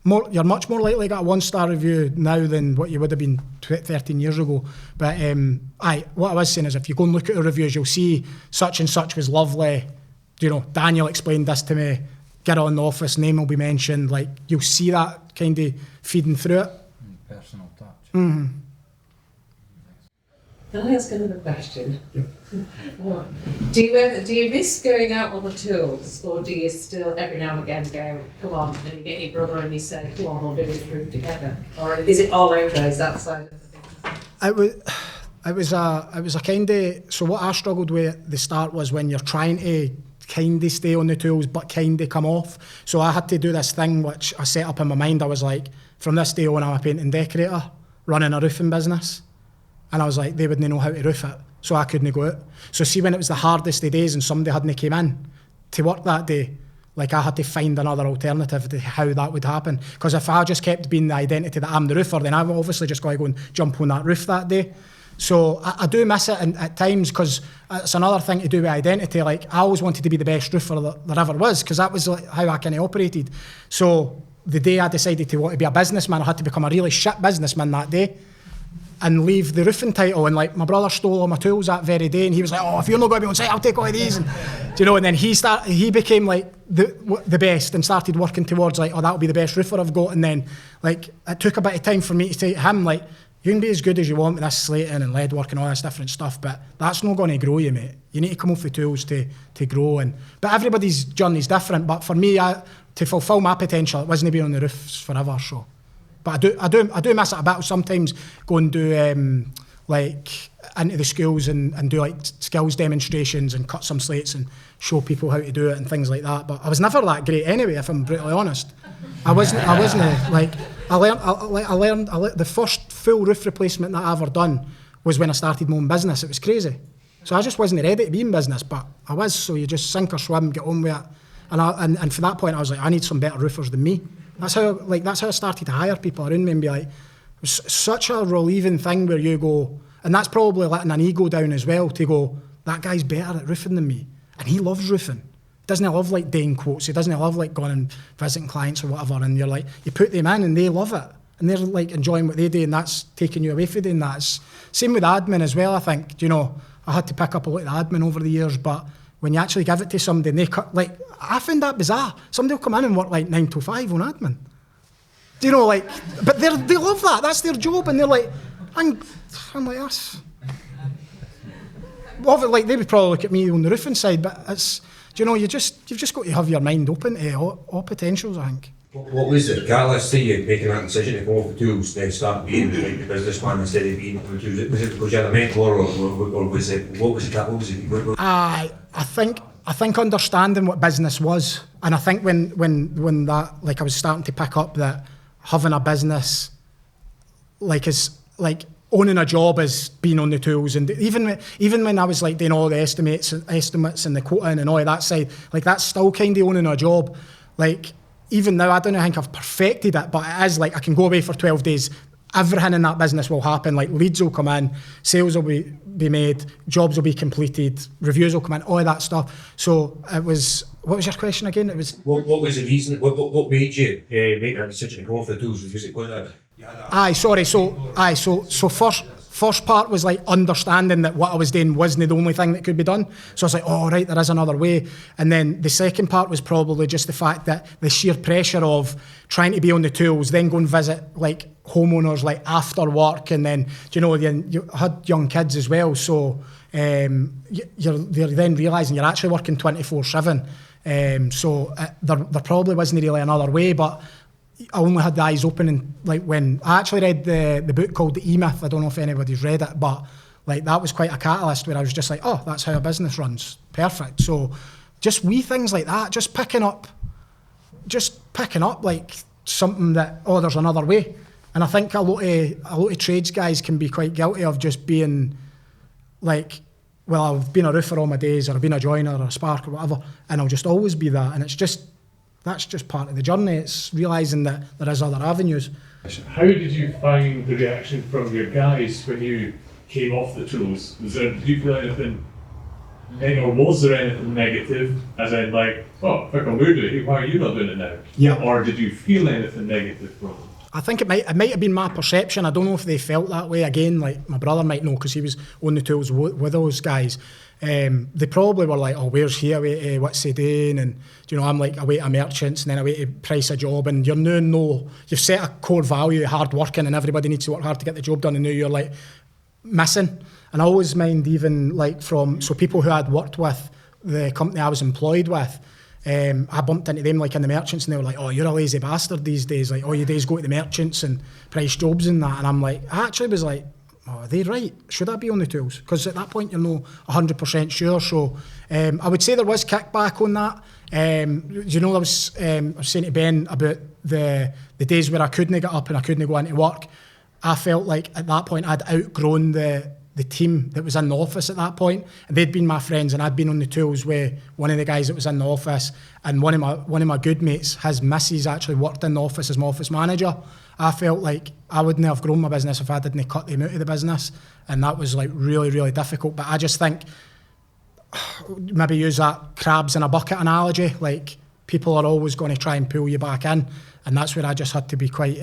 S2: you're much more likely to get a 1-star review now than what you would have been 13 years ago. But what I was saying is, if you go and look at the reviews, you'll see such and such was lovely. Daniel explained this to me. Get on the office, name will be mentioned. Like you'll see that kind of feeding through it.
S1: Personal touch.
S2: Mm-hmm.
S4: Can I ask another question? Yeah. Do you miss going out on the tools, or do you still every now and again go, come on, and you get your brother and you say, come on, we'll do this group together? Or is it all over that side of the thing?
S2: It was a kind of, so what I struggled with at the start was when you're trying to kind of stay on the tools but kind of come off. So I had to do this thing which I set up in my mind. I was like, from this day on I'm a painting decorator running a roofing business. And I was like, they wouldn't know how to roof it, so I couldn't go out. So see, when it was the hardest of days and somebody hadn't came in to work that day, like I had to find another alternative to how that would happen. Because if I just kept being the identity that I'm the roofer, then I've obviously just got to go and jump on that roof that day. So I do miss it at times, because it's another thing to do with identity. Like I always wanted to be the best roofer that there ever was, because that was like how I kind of operated. So the day I decided to want to be a businessman, I had to become a really shit businessman that day and leave the roofing title. And like my brother stole all my tools that very day, and he was like, oh, if you're not going to be on site, I'll take all of these. And and then he became like the best and started working towards like, oh, that'll be the best roofer I've got. And then like it took a bit of time for me to say to him, like, you can be as good as you want with this slating and lead work and all this different stuff, but that's not going to grow you, mate. You need to come off the tools to grow. But everybody's journey's different. But for me, to fulfil my potential, it wasn't being on the roofs forever. So, but I do miss it a bit. Sometimes go and do like into the schools and do like skills demonstrations and cut some slates and show people how to do it and things like that. But I was never that great anyway, if I'm brutally honest. I wasn't like. I learned the first full roof replacement that I ever done was when I started my own business. It was crazy. So I just wasn't ready to be in business, but I was. So you just sink or swim, get on with it. And from that point, I was like, I need some better roofers than me. That's how I started to hire people around me and be like, it was such a relieving thing where you go, and that's probably letting an ego down as well, to go, that guy's better at roofing than me, and he loves roofing. Doesn't love like doing quotes, he doesn't love like going and visiting clients or whatever, and you're like, you put them in and they love it and they're like enjoying what they do, and that's taking you away from doing that. Same with admin as well. I think, I had to pick up a lot of admin over the years, but when you actually give it to somebody and they cut, like, I find that bizarre. Somebody will come in and work like 9 to 5 on admin. But they love that, that's their job, and they're like, I'm like, us. Like, they would probably look at me on the roofing side, but it's, you've just got to have your mind open to all potentials, I think.
S8: What was the catalyst to you making that decision to go off the tools, then start being like the businessman instead of being on the tools? Was it because you had a mentor, or was it, what was it?
S2: I think understanding what business was, and I think when that, like, I was starting to pick up that having a business, like, is like owning a job is being on the tools. And even when I was like doing all the estimates and the quoting and all of that side, like, that's still kind of owning a job. Like, even now, I don't think I've perfected it, but it is like, I can go away for 12 days. Everything in that business will happen. Like, leads will come in, sales will be made, jobs will be completed, reviews will come in, all of that stuff. So it was, what was your question again? It was,
S8: what was the reason, what made you make that decision to go off the tools? Was it because of,
S2: So first part was like understanding that what I was doing wasn't the only thing that could be done. So I was like, oh, right, there is another way. And then the second part was probably just the fact that the sheer pressure of trying to be on the tools, then go and visit like homeowners like after work, and then, you know, you had young kids as well. So you're then realising you're actually working 24/7. So there probably wasn't really another way, but I only had the eyes open, and like when I actually read the book called The E-Myth. I don't know if anybody's read it, but like that was quite a catalyst where I was just like, oh, that's how a business runs. Perfect. So just wee things like that, just picking up like something that, oh, there's another way. And I think a lot of trades guys can be quite guilty of just being like, well, I've been a roofer all my days, or I've been a joiner or a spark or whatever, and I'll just always be that. And that's just part of the journey. It's realising that there is other avenues.
S9: How did you find the reaction from your guys when you came off the tools? Did you feel anything, or was there anything negative? As in like, oh, fuck, we're doing it, why are you not doing it now?
S2: Yeah.
S9: Or did you feel anything negative from them?
S2: I think it might have been my perception. I don't know if they felt that way. Again, like my brother might know because he was on the tools with those guys. They probably were like, oh, where's he away to, what's he doing? And, you know, I'm like away to merchants and then away to price a job, and you're you've set a core value, hard working, and everybody needs to work hard to get the job done, and now you're like missing. And I always mind even like so people who I'd worked with, the company I was employed with, I bumped into them like in the merchants, and they were like, oh, you're a lazy bastard these days, like all your days go to the merchants and price jobs and that. And I'm like, I actually was like, oh, are they right? Should I be on the tools? Because at that point you're not 100% sure. So I would say there was kickback on that. You know, I was saying to Ben about the days where I couldn't get up and I couldn't go into work. I felt like at that point I'd outgrown the team that was in the office at that point, and they'd been my friends, and I'd been on the tools with one of the guys that was in the office, and one of my good mates, his missus actually worked in the office as my office manager. I felt like I wouldn't have grown my business if I didn't cut them out of the business, and that was like really, really difficult. But I just think maybe use that crabs in a bucket analogy, like people are always going to try and pull you back in, and that's where I just had to be quite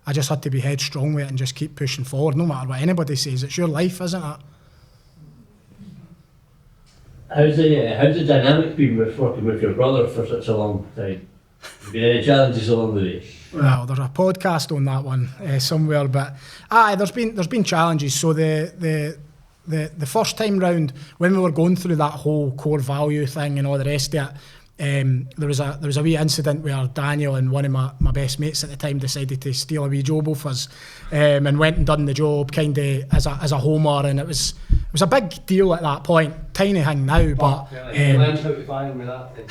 S2: I just had to be headstrong with it and just keep pushing forward, no matter what anybody says. It's your life, isn't it?
S10: How's the dynamic been with working with your brother for such a long time? Have there been any challenges along the way?
S2: Well, there's a podcast on that one somewhere, but there's been challenges. So the first time round, when we were going through that whole core value thing and all the rest of it, there was a wee incident where Daniel and one of my best mates at the time decided to steal a wee job off us, and went and done the job kind of as a homer, and it was a big deal at that point. Tiny thing now, but
S10: learned how to fire with that thing.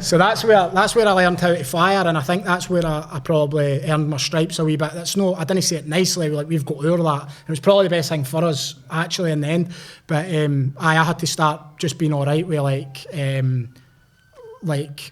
S2: So that's where I learned how to fire, and I think that's where I probably earned my stripes a wee bit. I didn't say it nicely, like we've got over that. It was probably the best thing for us actually in the end. But I had to start just being all right with like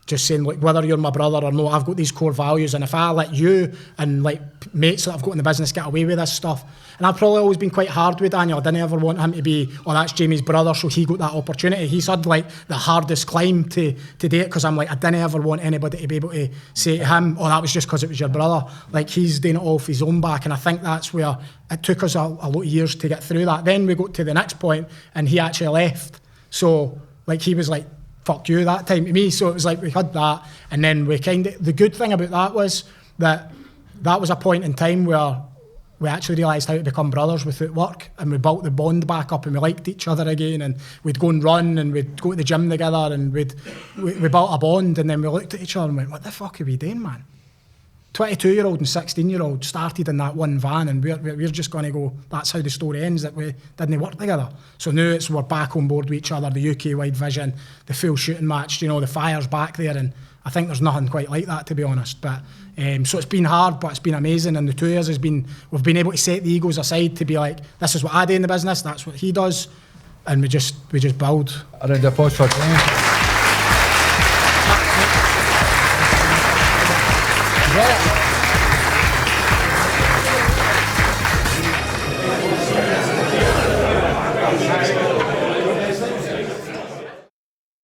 S2: just saying, like, whether you're my brother or no, I've got these core values, and if I let you and like mates that I've got in the business get away with this stuff, and I've probably always been quite hard with Daniel. I didn't ever want him to be, oh, that's Jamie's brother, so he got that opportunity. He's had like the hardest climb to do it, because I'm like, I didn't ever want anybody to be able to say to him, oh, that was just because it was your brother. Like, he's doing it off his own back, and I think that's where it took us a lot of years to get through that. Then we got to the next point, and he actually left. So like, he was like, fuck you that time to me. So it was like we had that, and then we the good thing about that was that was a point in time where we actually realised how to become brothers without work, and we built the bond back up, and we liked each other again, and we'd go and run, and we'd go to the gym together, and we built a bond, and then we looked at each other and went, what the fuck are we doing, man? 22-year-old and 16-year-old started in that one van, and we're just going to go, that's how the story ends, that we didn't work together. So now we're back on board with each other, the UK-wide vision, the full shooting match, you know, the fire's back there, and I think there's nothing quite like that, to be honest. But so it's been hard, but it's been amazing, and the 2 years we've been able to set the egos aside to be like, this is what I do in the business, that's what he does, and we just build.
S1: A round of applause for Jamie.